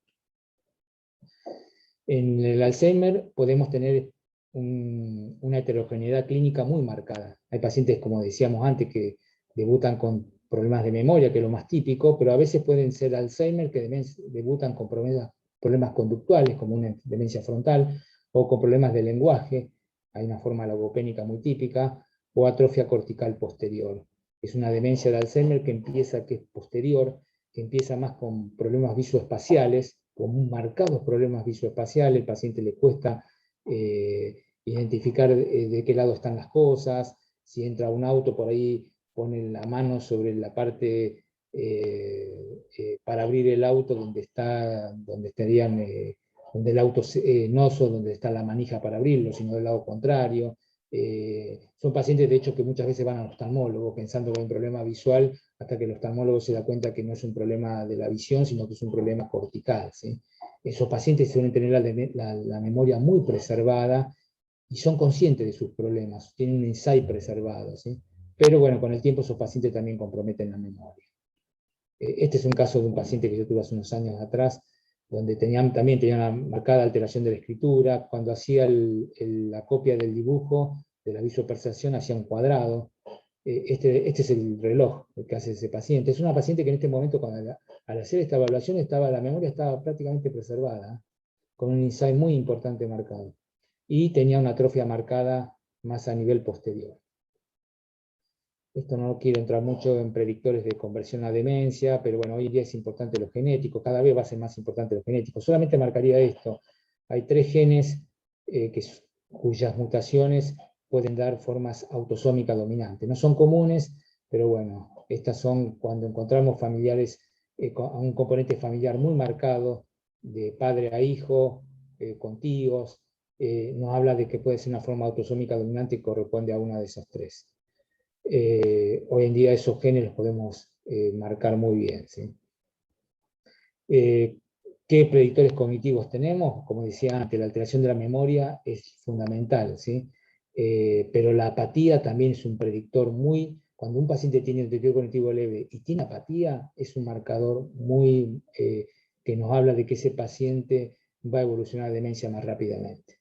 En el Alzheimer podemos tener una heterogeneidad clínica muy marcada. Hay pacientes, como decíamos antes, que debutan con problemas de memoria, que es lo más típico, pero a veces pueden ser Alzheimer que debutan con problemas conductuales, como una demencia frontal, o con problemas de lenguaje, hay una forma logopénica muy típica, o atrofia cortical posterior. Es una demencia de Alzheimer que es posterior, que empieza más con problemas visoespaciales, con marcados problemas visoespaciales, el paciente le cuesta identificar de qué lado están las cosas, si entra un auto por ahí pone la mano sobre la parte para abrir el auto donde estarían, donde el auto donde está la manija para abrirlo, sino del lado contrario. Son pacientes de hecho que muchas veces van al oftalmólogo pensando que hay un problema visual, hasta que el oftalmólogo se da cuenta que no es un problema de la visión, sino que es un problema cortical, ¿sí? Esos pacientes suelen tener la memoria muy preservada y son conscientes de sus problemas, tienen un insight preservado, ¿sí? Pero bueno, con el tiempo esos pacientes también comprometen la memoria. Este es un caso de un paciente que yo tuve hace unos años atrás, donde también tenía una marcada alteración de la escritura. Cuando hacía la copia del dibujo, de la visopercepción, hacía un cuadrado. Este es el reloj que hace ese paciente. Es una paciente que en este momento, al hacer esta evaluación, la memoria estaba prácticamente preservada, con un insight muy importante marcado. Y tenía una atrofia marcada más a nivel posterior. Esto no quiero entrar mucho en predictores de conversión a demencia, pero bueno, hoy en día es importante lo genético, cada vez va a ser más importante lo genético. Solamente marcaría esto. Hay 3 genes cuyas mutaciones pueden dar formas autosómicas dominantes. No son comunes, pero bueno, estas son cuando encontramos familiares, un componente familiar muy marcado, de padre a hijo, con tíos, nos habla de que puede ser una forma autosómica dominante y corresponde a una de esas 3. Hoy en día esos genes los podemos marcar muy bien, ¿sí? ¿Qué predictores cognitivos tenemos? Como decía antes, la alteración de la memoria es fundamental, ¿sí? Pero la apatía también es un predictor cuando un paciente tiene un deterioro cognitivo leve y tiene apatía, es un marcador que nos habla de que ese paciente va a evolucionar a demencia más rápidamente.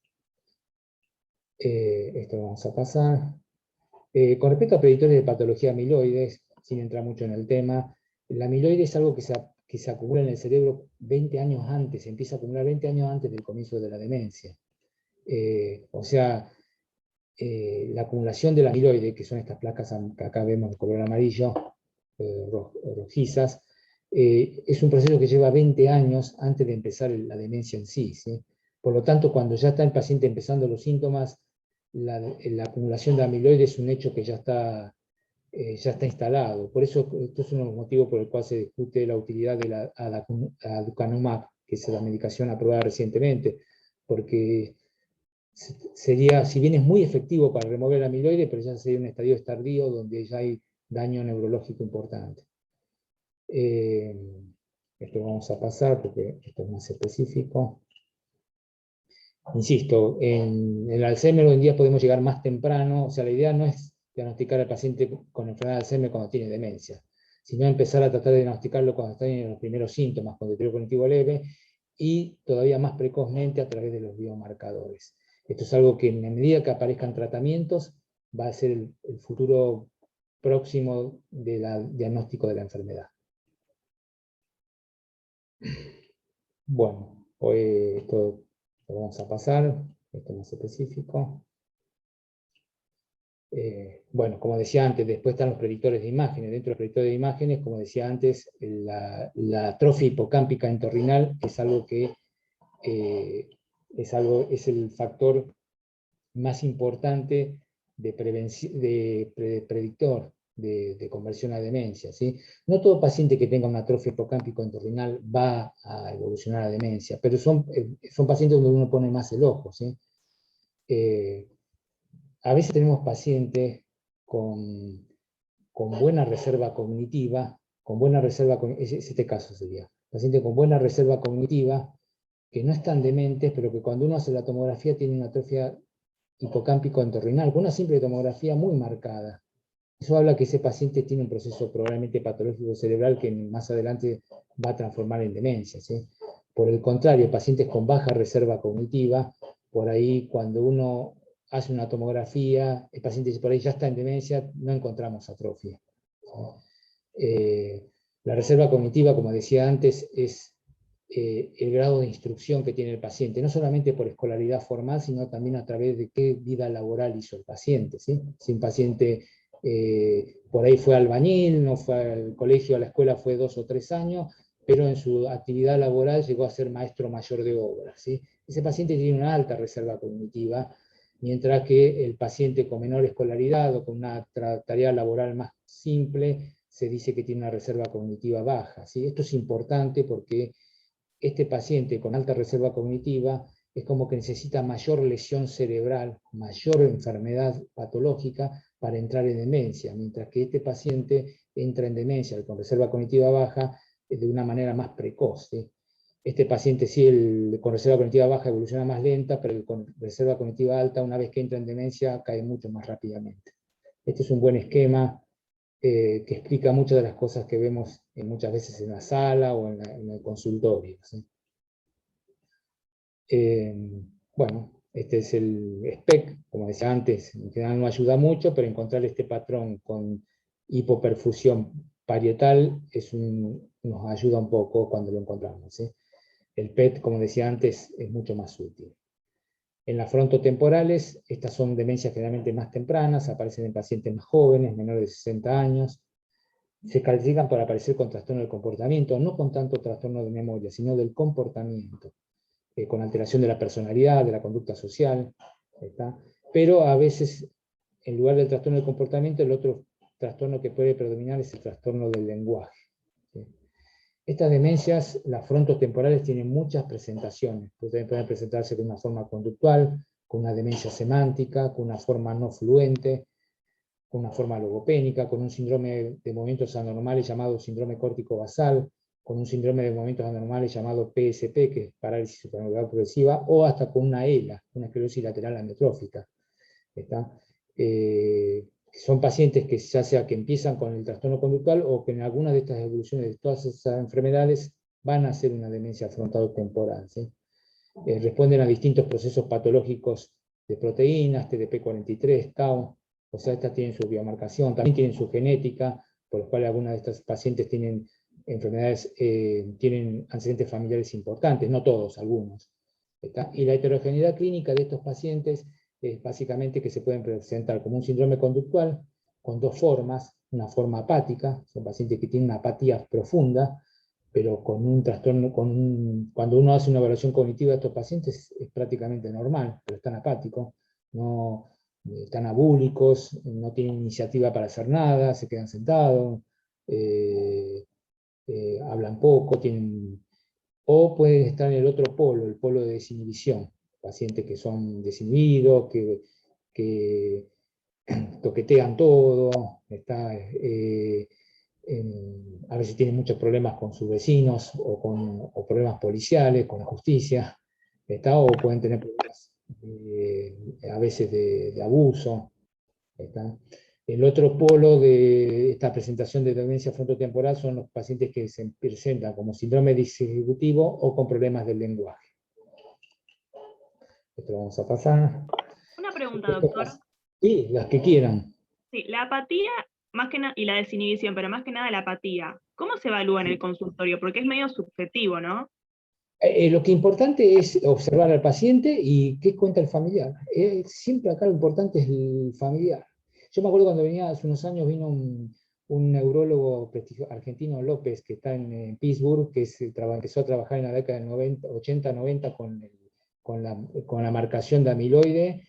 Esto lo vamos a pasar. Con respecto a predictores de patología amiloides, sin entrar mucho en el tema, la amiloide es algo que se acumula en el cerebro 20 años antes, se empieza a acumular 20 años antes del comienzo de la demencia. O sea, la acumulación de la amiloide, que son estas placas que acá vemos de color amarillo, rojizas, es un proceso que lleva 20 años antes de empezar la demencia en sí, ¿sí? Por lo tanto, cuando ya está el paciente empezando los síntomas, la acumulación de amiloide es un hecho que ya está instalado. Por eso, esto es uno de los motivos por el cual se discute la utilidad de la aducanumab, que es la medicación aprobada recientemente, porque sería, si bien es muy efectivo para remover el amiloide, pero ya sería un estadio tardío donde ya hay daño neurológico importante. Esto lo vamos a pasar porque esto es más específico. Insisto, en el Alzheimer hoy en día podemos llegar más temprano, o sea, la idea no es diagnosticar al paciente con enfermedad de Alzheimer cuando tiene demencia, sino empezar a tratar de diagnosticarlo cuando está en los primeros síntomas, con deterioro cognitivo leve, y todavía más precozmente a través de los biomarcadores. Esto es algo que en la medida que aparezcan tratamientos, va a ser el futuro próximo del diagnóstico de la enfermedad. Bueno, hoy esto lo vamos a pasar, esto más específico. Bueno, como decía antes, después están los predictores de imágenes. Dentro de los predictores de imágenes, como decía antes, la atrofia hipocámpica entorrinal es algo que es el factor más importante de predictor de conversión a demencia, ¿sí? No todo paciente que tenga una atrofia hipocámpico entorrinal va a evolucionar a demencia, pero son pacientes donde uno pone más el ojo, ¿sí? A veces tenemos pacientes con buena reserva cognitiva, es este caso sería, pacientes con buena reserva cognitiva, que no están dementes, pero que cuando uno hace la tomografía tiene una atrofia hipocámpico entorrinal, con una simple tomografía muy marcada. Eso habla que ese paciente tiene un proceso probablemente patológico cerebral que más adelante va a transformar en demencia, ¿sí? Por el contrario, pacientes con baja reserva cognitiva, por ahí cuando uno hace una tomografía, el paciente por ahí ya está en demencia, no encontramos atrofia, ¿sí? La reserva cognitiva, como decía antes, es el grado de instrucción que tiene el paciente, no solamente por escolaridad formal, sino también a través de qué vida laboral hizo el paciente, ¿sí? Si un paciente por ahí fue albañil, no fue al colegio, a la escuela fue 2 o 3 años, pero en su actividad laboral llegó a ser maestro mayor de obra, ¿sí? Ese paciente tiene una alta reserva cognitiva, mientras que el paciente con menor escolaridad o con una tarea laboral más simple, se dice que tiene una reserva cognitiva baja, ¿sí? Esto es importante porque este paciente con alta reserva cognitiva es como que necesita mayor lesión cerebral, mayor enfermedad patológica para entrar en demencia, mientras que este paciente entra en demencia con reserva cognitiva baja de una manera más precoz, ¿sí? Este paciente sí, con reserva cognitiva baja evoluciona más lenta, pero el con reserva cognitiva alta, una vez que entra en demencia, cae mucho más rápidamente. Este es un buen esquema que explica muchas de las cosas que vemos muchas veces en la sala o en el consultorio, ¿sí? Bueno, este es el SPEC, como decía antes, en general no ayuda mucho, pero encontrar este patrón con hipoperfusión parietal nos ayuda un poco cuando lo encontramos, ¿sí? El PET, como decía antes, es mucho más útil. En las frontotemporales, estas son demencias generalmente más tempranas, aparecen en pacientes más jóvenes, menores de 60 años, se califican para aparecer con trastorno del comportamiento, no con tanto trastorno de memoria, sino del comportamiento, con alteración de la personalidad, de la conducta social, ¿está? Pero a veces, en lugar del trastorno del comportamiento, el otro trastorno que puede predominar es el trastorno del lenguaje, ¿sí? Estas demencias, las frontotemporales, tienen muchas presentaciones. Pueden presentarse con una forma conductual, con una demencia semántica, con una forma no fluente, con una forma logopénica, con un síndrome de movimientos anormales llamado síndrome córtico basal, con un síndrome de movimientos anormales llamado PSP, que es parálisis supranuclear progresiva, o hasta con una ELA, una esclerosis lateral amiotrófica. Son pacientes que ya sea que empiezan con el trastorno conductual o que en alguna de estas evoluciones de todas esas enfermedades van a ser una demencia frontotemporal, ¿sí? Responden a distintos procesos patológicos de proteínas, TDP43, tau, o sea, estas tienen su biomarcación, también tienen su genética, por lo cual algunas de estas pacientes tienen enfermedades, tienen antecedentes familiares importantes, no todos, algunos. ¿Está? Y la heterogeneidad clínica de estos pacientes es básicamente que se pueden presentar como un síndrome conductual, con dos formas, una forma apática, son pacientes que tienen una apatía profunda, pero con un trastorno, cuando uno hace una evaluación cognitiva de estos pacientes es prácticamente normal, pero están apáticos, no están abúlicos, no tienen iniciativa para hacer nada, se quedan sentados, hablan poco, o pueden estar en el otro polo, el polo de desinhibición, pacientes que son desinhibidos, que toquetean todo, a veces tienen muchos problemas con sus vecinos o problemas policiales, con la justicia, o pueden tener problemas a veces de abuso. ¿Está? El otro polo de esta presentación de demencia frontotemporal son los pacientes que se presentan como síndrome disejecutivo o con problemas del lenguaje. Esto lo vamos a pasar. Una pregunta, doctor. Sí, las que quieran. Sí, la apatía, más que nada, y la desinhibición, pero más que nada la apatía, ¿cómo se evalúa en el consultorio? Porque es medio subjetivo, ¿no? Lo que importante es observar al paciente y qué cuenta el familiar. Siempre acá lo importante es el familiar. Yo me acuerdo cuando venía hace unos años, vino un neurólogo argentino, López, que está en Pittsburgh, que empezó a trabajar en la década del 80-90 con la marcación de amiloide.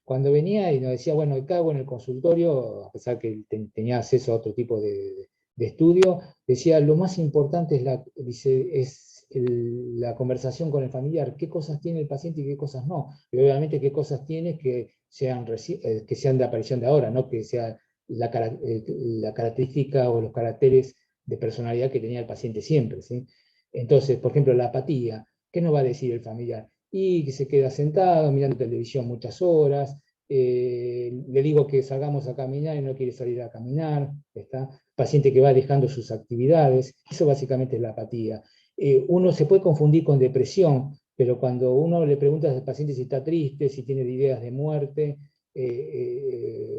cuando venía y nos decía, bueno, acá hago en el consultorio, a pesar que tenía acceso a otro tipo de estudio, decía, lo más importante es la conversación con el familiar, qué cosas tiene el paciente y qué cosas no, y obviamente qué cosas tiene que sean de aparición de ahora, no que sea la característica o los caracteres de personalidad que tenía el paciente siempre, ¿sí? Entonces, por ejemplo, la apatía, ¿qué nos va a decir el familiar? Y que se queda sentado mirando televisión muchas horas, le digo que salgamos a caminar y no quiere salir a caminar, ¿está? Paciente que va dejando sus actividades, eso básicamente es la apatía. Uno se puede confundir con depresión, pero cuando uno le pregunta al paciente si está triste, si tiene ideas de muerte,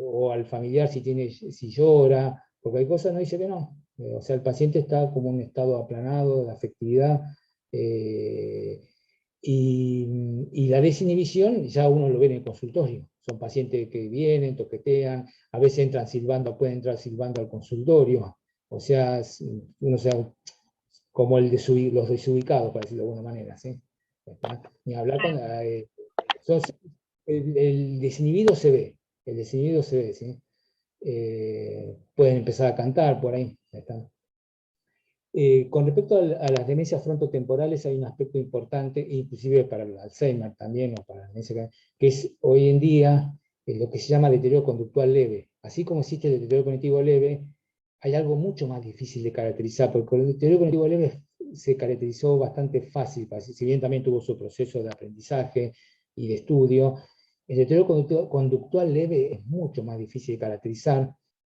o al familiar si llora, porque hay cosas, no dice que no. O sea, el paciente está como en un estado aplanado de afectividad, y la desinhibición ya uno lo ve en el consultorio. Son pacientes que vienen, toquetean, a veces entran silbando, pueden entrar silbando al consultorio. O sea, uno sea como los desubicados, para decirlo de alguna manera, ¿sí? Ni hablar con... el desinhibido se ve, el desinhibido se ve, ¿sí? Pueden empezar a cantar por ahí. ¿Está? Con respecto a las demencias frontotemporales hay un aspecto importante, inclusive para el Alzheimer también, o para la demencia, que es hoy en día lo que se llama deterioro conductual leve. Así como existe el deterioro cognitivo leve, hay algo mucho más difícil de caracterizar, porque el deterioro cognitivo leve se caracterizó bastante fácil, si bien también tuvo su proceso de aprendizaje y de estudio. El deterioro conductual leve es mucho más difícil de caracterizar.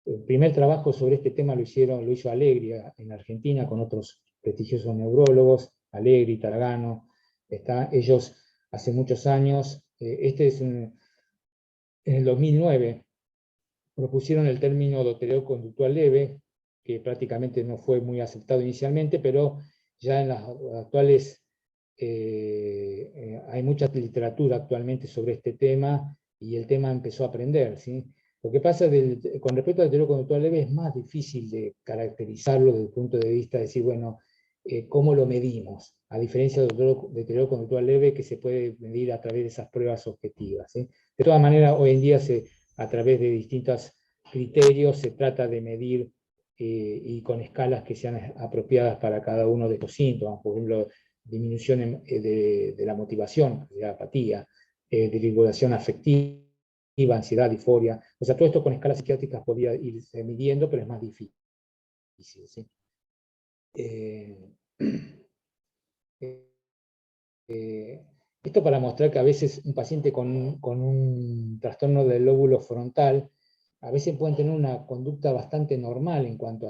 El primer trabajo sobre este tema lo hizo Allegri en Argentina con otros prestigiosos neurólogos, Allegri, Targano. Ellos hace muchos años, en el 2009, propusieron el término deterioro conductual leve, que prácticamente no fue muy aceptado inicialmente, pero ya en las actuales hay mucha literatura actualmente sobre este tema y el tema empezó a aprender, ¿sí? Lo que pasa con respecto al deterioro conductual leve es más difícil de caracterizarlo desde el punto de vista de decir, bueno, ¿cómo lo medimos? A diferencia del deterioro conductual leve que se puede medir a través de esas pruebas objetivas, ¿sí? De todas maneras, hoy en día a través de distintos criterios se trata de medir y con escalas que sean apropiadas para cada uno de estos síntomas, por ejemplo, disminución de la motivación, de la apatía, desregulación afectiva, ansiedad, disforia. O sea, todo esto con escalas psiquiátricas podría irse midiendo, pero es más difícil, ¿sí? Esto para mostrar que a veces un paciente con un trastorno del lóbulo frontal, a veces pueden tener una conducta bastante normal en cuanto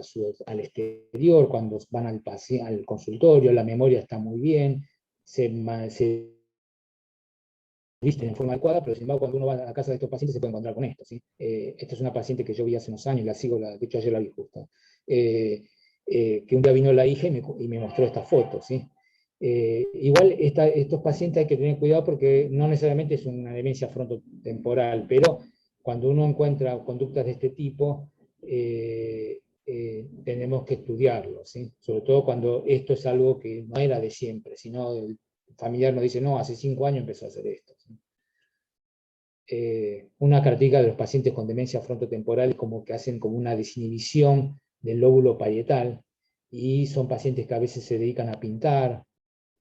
al exterior, cuando van al consultorio, la memoria está muy bien, se visten en forma adecuada, pero sin embargo cuando uno va a la casa de estos pacientes se puede encontrar con esto, ¿sí? Esta es una paciente que yo vi hace unos años, de hecho ayer la vi justo, que un día vino la hija y me mostró esta foto, ¿sí? Igual estos pacientes hay que tener cuidado porque no necesariamente es una demencia frontotemporal, pero cuando uno encuentra conductas de este tipo, tenemos que estudiarlo, ¿sí? Sobre todo cuando esto es algo que no era de siempre, sino el familiar nos dice, no, hace 5 años empezó a hacer esto. ¿Sí? Una característica de los pacientes con demencia frontotemporal es como que hacen como una desinhibición del lóbulo parietal, y son pacientes que a veces se dedican a pintar.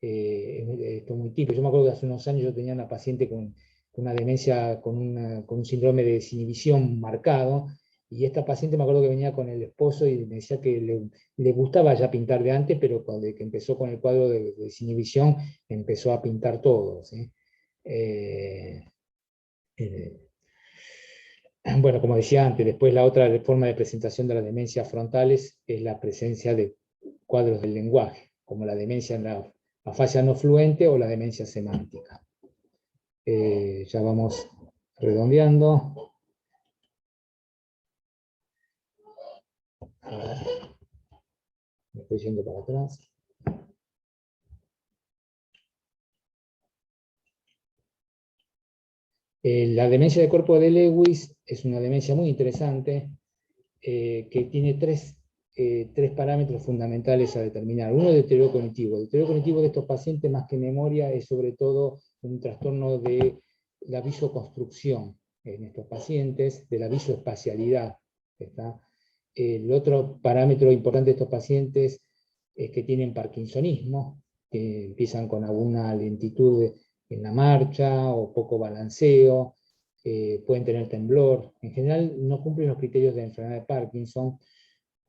Esto es muy típico. Yo me acuerdo que hace unos años yo tenía una paciente con una demencia, con un síndrome de desinhibición marcado, y esta paciente me acuerdo que venía con el esposo y me decía que le gustaba ya pintar de antes, pero cuando que empezó con el cuadro de desinhibición, empezó a pintar todo, ¿sí? Bueno, como decía antes, después la otra forma de presentación de las demencias frontales es la presencia de cuadros del lenguaje, como la demencia en la afasia no fluente o la demencia semántica. Ya vamos redondeando. A ver, me estoy yendo para atrás. La demencia de cuerpo de Lewis es una demencia muy interesante que tiene tres parámetros fundamentales a determinar. Uno es el deterioro cognitivo. El deterioro cognitivo de estos pacientes, más que memoria, es sobre todo un trastorno de la visoconstrucción. en estos pacientes, de la visoespacialidad. ¿Está? El otro parámetro importante de estos pacientes es que tienen parkinsonismo, que empiezan con alguna lentitud en la marcha o poco balanceo, pueden tener temblor. En general no cumplen los criterios de enfermedad de Parkinson,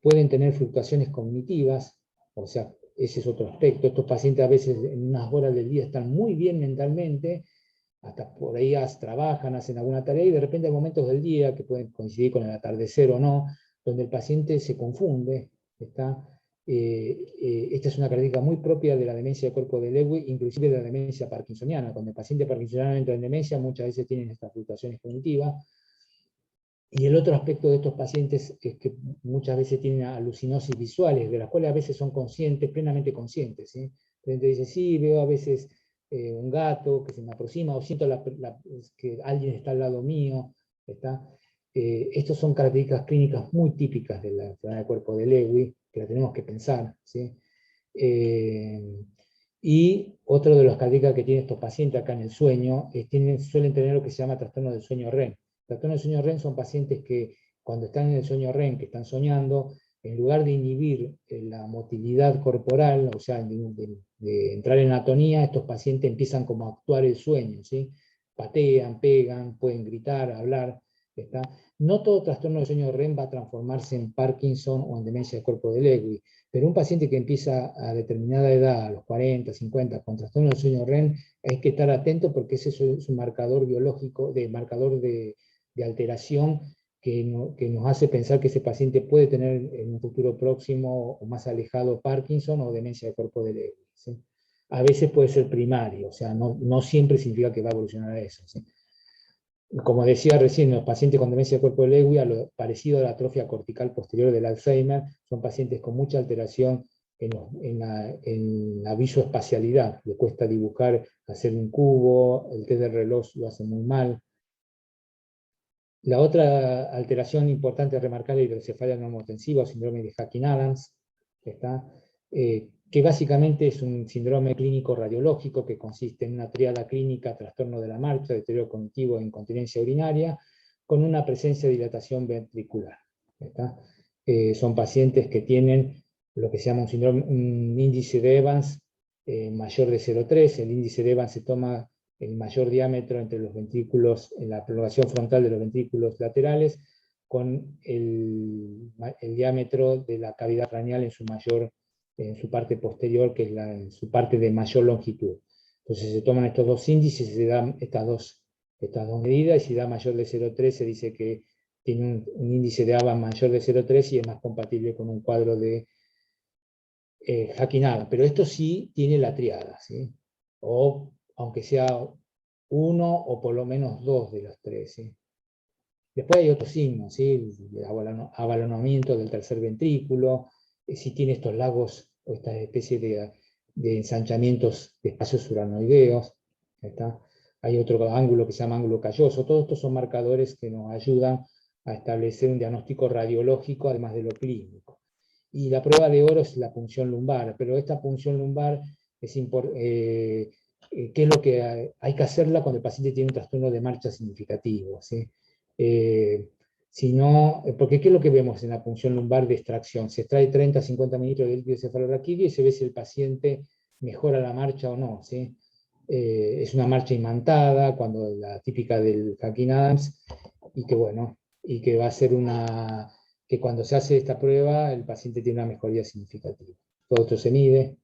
pueden tener fluctuaciones cognitivas, o sea, ese es otro aspecto. Estos pacientes a veces en unas horas del día están muy bien mentalmente, hasta por ahí trabajan, hacen alguna tarea, y de repente hay momentos del día, que pueden coincidir con el atardecer o no, donde el paciente se confunde. Esta es una característica muy propia de la demencia de cuerpo de Lewy, inclusive de la demencia parkinsoniana. Cuando el paciente parkinsoniano entra en demencia, muchas veces tienen estas fluctuaciones cognitivas. Y el otro aspecto de estos pacientes es que muchas veces tienen alucinosis visuales, de las cuales a veces son conscientes, plenamente conscientes. ¿Sí? El paciente dice, sí, veo a veces un gato que se me aproxima, o siento que alguien está al lado mío. Estas son características clínicas muy típicas de la enfermedad de cuerpo de Lewy, que la tenemos que pensar. ¿Sí? Y otro de las características que tienen estos pacientes acá en el sueño, suelen tener lo que se llama trastorno del sueño REM. Trastorno del sueño REM son pacientes que cuando están en el sueño REM, que están soñando, en lugar de inhibir la motilidad corporal, o sea, de entrar en atonía, estos pacientes empiezan como a actuar el sueño, ¿sí? Patean, pegan, pueden gritar, hablar. ¿Está? No todo trastorno del sueño REM va a transformarse en Parkinson o en demencia del cuerpo de Lewy, pero un paciente que empieza a determinada edad, a los 40, 50, con trastorno del sueño REM, hay que estar atento porque ese es un marcador biológico, marcador de alteración que nos hace pensar que ese paciente puede tener en un futuro próximo o más alejado Parkinson o demencia del cuerpo de Lewy. ¿Sí? A veces puede ser primario, o sea, no siempre significa que va a evolucionar a eso. ¿Sí? Como decía recién, los pacientes con demencia del cuerpo de Lewy, a lo parecido a la atrofia cortical posterior del Alzheimer, son pacientes con mucha alteración en la visoespacialidad. Le cuesta dibujar, hacer un cubo, el test de reloj lo hace muy mal. La otra alteración importante a remarcar es la hidrocefalia normotensiva o síndrome de Hacking-Adams, que básicamente es un síndrome clínico radiológico que consiste en una tríada clínica, trastorno de la marcha, deterioro cognitivo e incontinencia urinaria, con una presencia de dilatación ventricular. Son pacientes que tienen lo que se llama un índice de Evans mayor de 0,3. El índice de Evans se toma el mayor diámetro entre los ventrículos, en la prolongación frontal de los ventrículos laterales, con el diámetro de la cavidad craneal en su parte posterior, que es su parte de mayor longitud. Entonces se toman estos dos índices, se dan estas dos medidas, y si da mayor de 0,3 se dice que tiene un índice de ABA mayor de 0,3 y es más compatible con un cuadro de Hacking-Adams. Pero esto sí tiene la triada, ¿sí? O aunque sea uno o por lo menos dos de los tres. ¿Sí? Después hay otros signos, ¿sí? El abalonamiento del tercer ventrículo, si tiene estos lagos o estas especies de ensanchamientos de espacios uranoideos. ¿Está? Hay otro ángulo que se llama ángulo calloso. Todos estos son marcadores que nos ayudan a establecer un diagnóstico radiológico, además de lo clínico. Y la prueba de oro es la punción lumbar, pero esta punción lumbar es importante. ¿Qué es lo que hay que hacerla cuando el paciente tiene un trastorno de marcha significativo? ¿Sí? Porque ¿qué es lo que vemos en la punción lumbar de extracción? Se extrae 30 a 50 mililitros de líquido cefalorraquídeo y se ve si el paciente mejora la marcha o no. ¿Sí? Es una marcha imantada, la típica del Hacking-Adams, y que va a ser que cuando se hace esta prueba el paciente tiene una mejoría significativa. Todo esto se mide.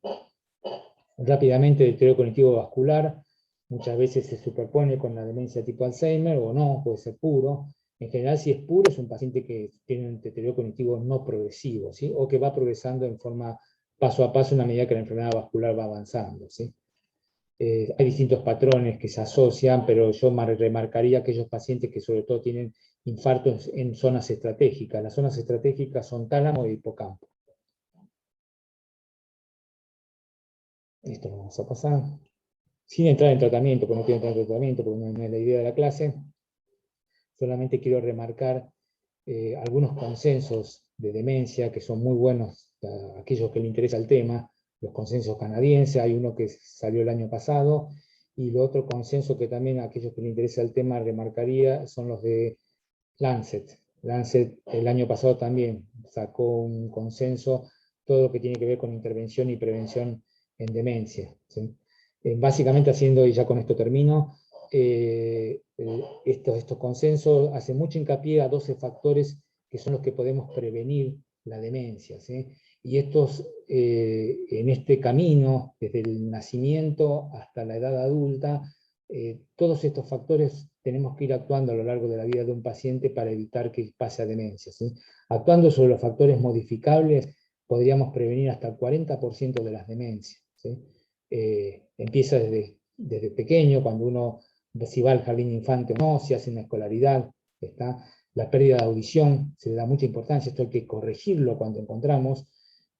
Rápidamente, el deterioro cognitivo vascular muchas veces se superpone con la demencia tipo Alzheimer, o no, puede ser puro. En general, si es puro, es un paciente que tiene un deterioro cognitivo no progresivo, ¿sí? O que va progresando en forma paso a paso a medida que la enfermedad vascular va avanzando. ¿Sí? Hay distintos patrones que se asocian, pero yo remarcaría aquellos pacientes que sobre todo tienen infartos en zonas estratégicas. Las zonas estratégicas son tálamo y hipocampo. Esto lo vamos a pasar. Sin entrar en tratamiento, porque no quiero entrar en tratamiento, porque no es la idea de la clase. Solamente quiero remarcar algunos consensos de demencia que son muy buenos a aquellos que les interesa el tema. Los consensos canadienses, hay uno que salió el año pasado, y lo otro consenso que también a aquellos que les interesa el tema remarcaría son los de Lancet. Lancet el año pasado también sacó un consenso, todo lo que tiene que ver con intervención y prevención en demencia, ¿sí? Básicamente haciendo, y ya con esto termino, estos consensos hacen mucho hincapié a 12 factores que son los que podemos prevenir la demencia, ¿sí? Y estos, en este camino, desde el nacimiento hasta la edad adulta, todos estos factores tenemos que ir actuando a lo largo de la vida de un paciente para evitar que pase a demencia, ¿sí? Actuando sobre los factores modificables, podríamos prevenir hasta el 40% de las demencias, ¿sí? Empieza desde pequeño, cuando uno, si va al jardín de infante o no, si hace una escolaridad, ¿está? La pérdida de audición, se le da mucha importancia, esto hay que corregirlo cuando encontramos,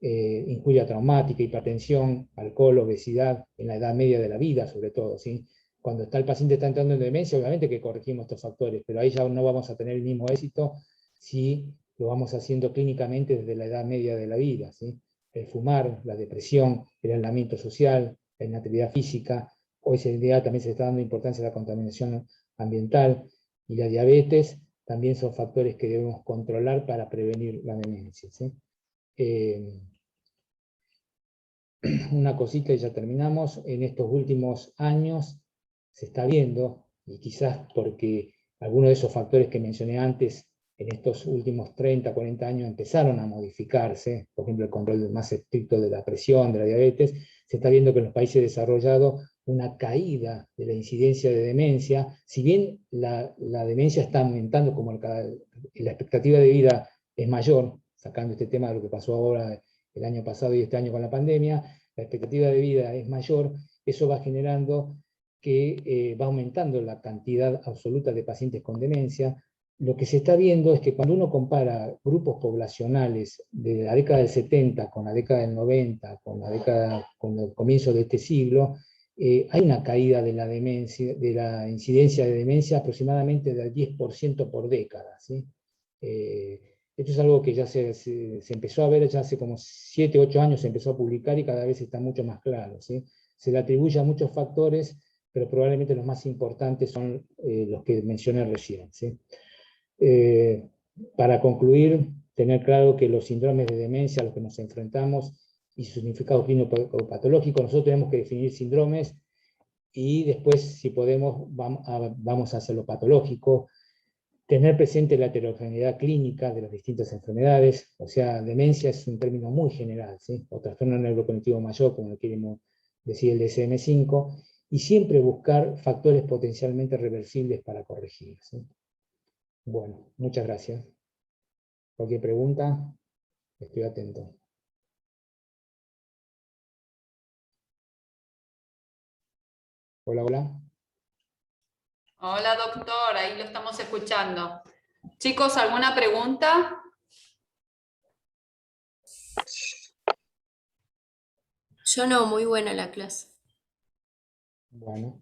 injuria traumática, hipertensión, alcohol, obesidad, en la edad media de la vida sobre todo, ¿sí? Cuando el paciente está entrando en demencia, obviamente que corregimos estos factores, pero ahí ya no vamos a tener el mismo éxito si lo vamos haciendo clínicamente desde la edad media de la vida, ¿sí? El fumar, la depresión, el aislamiento social, la inactividad física, hoy en día también se está dando importancia a la contaminación ambiental, y la diabetes también son factores que debemos controlar para prevenir la demencia, ¿sí? Una cosita y ya terminamos. En estos últimos años se está viendo, y quizás porque algunos de esos factores que mencioné antes, en estos últimos 30, 40 años empezaron a modificarse, por ejemplo el control más estricto de la presión, de la diabetes, se está viendo que en los países desarrollados una caída de la incidencia de demencia, si bien la demencia está aumentando, como la expectativa de vida es mayor, sacando este tema de lo que pasó ahora el año pasado y este año con la pandemia, la expectativa de vida es mayor, eso va generando que va aumentando la cantidad absoluta de pacientes con demencia. Lo que se está viendo es que cuando uno compara grupos poblacionales de la década del 70 con la década del 90, con el comienzo de este siglo, hay una caída de la demencia, de la incidencia de demencia aproximadamente del 10% por década, ¿sí? Esto es algo que ya se empezó a ver ya hace como 7, 8 años, se empezó a publicar y cada vez está mucho más claro, ¿sí? Se le atribuye a muchos factores, pero probablemente los más importantes son los que mencioné recién, ¿sí? Para concluir, tener claro que los síndromes de demencia a los que nos enfrentamos y su significado clínico o patológico, nosotros tenemos que definir síndromes y después, si podemos, vamos a hacerlo patológico, tener presente la heterogeneidad clínica de las distintas enfermedades, o sea, demencia es un término muy general, ¿sí? O trastorno neurocognitivo mayor, como lo queremos decir el DSM-5, y siempre buscar factores potencialmente reversibles para corregir, ¿sí? Bueno, muchas gracias. Cualquier pregunta, estoy atento. Hola, hola. Hola, doctor, ahí lo estamos escuchando. Chicos, ¿alguna pregunta? Yo no, muy buena la clase. Bueno.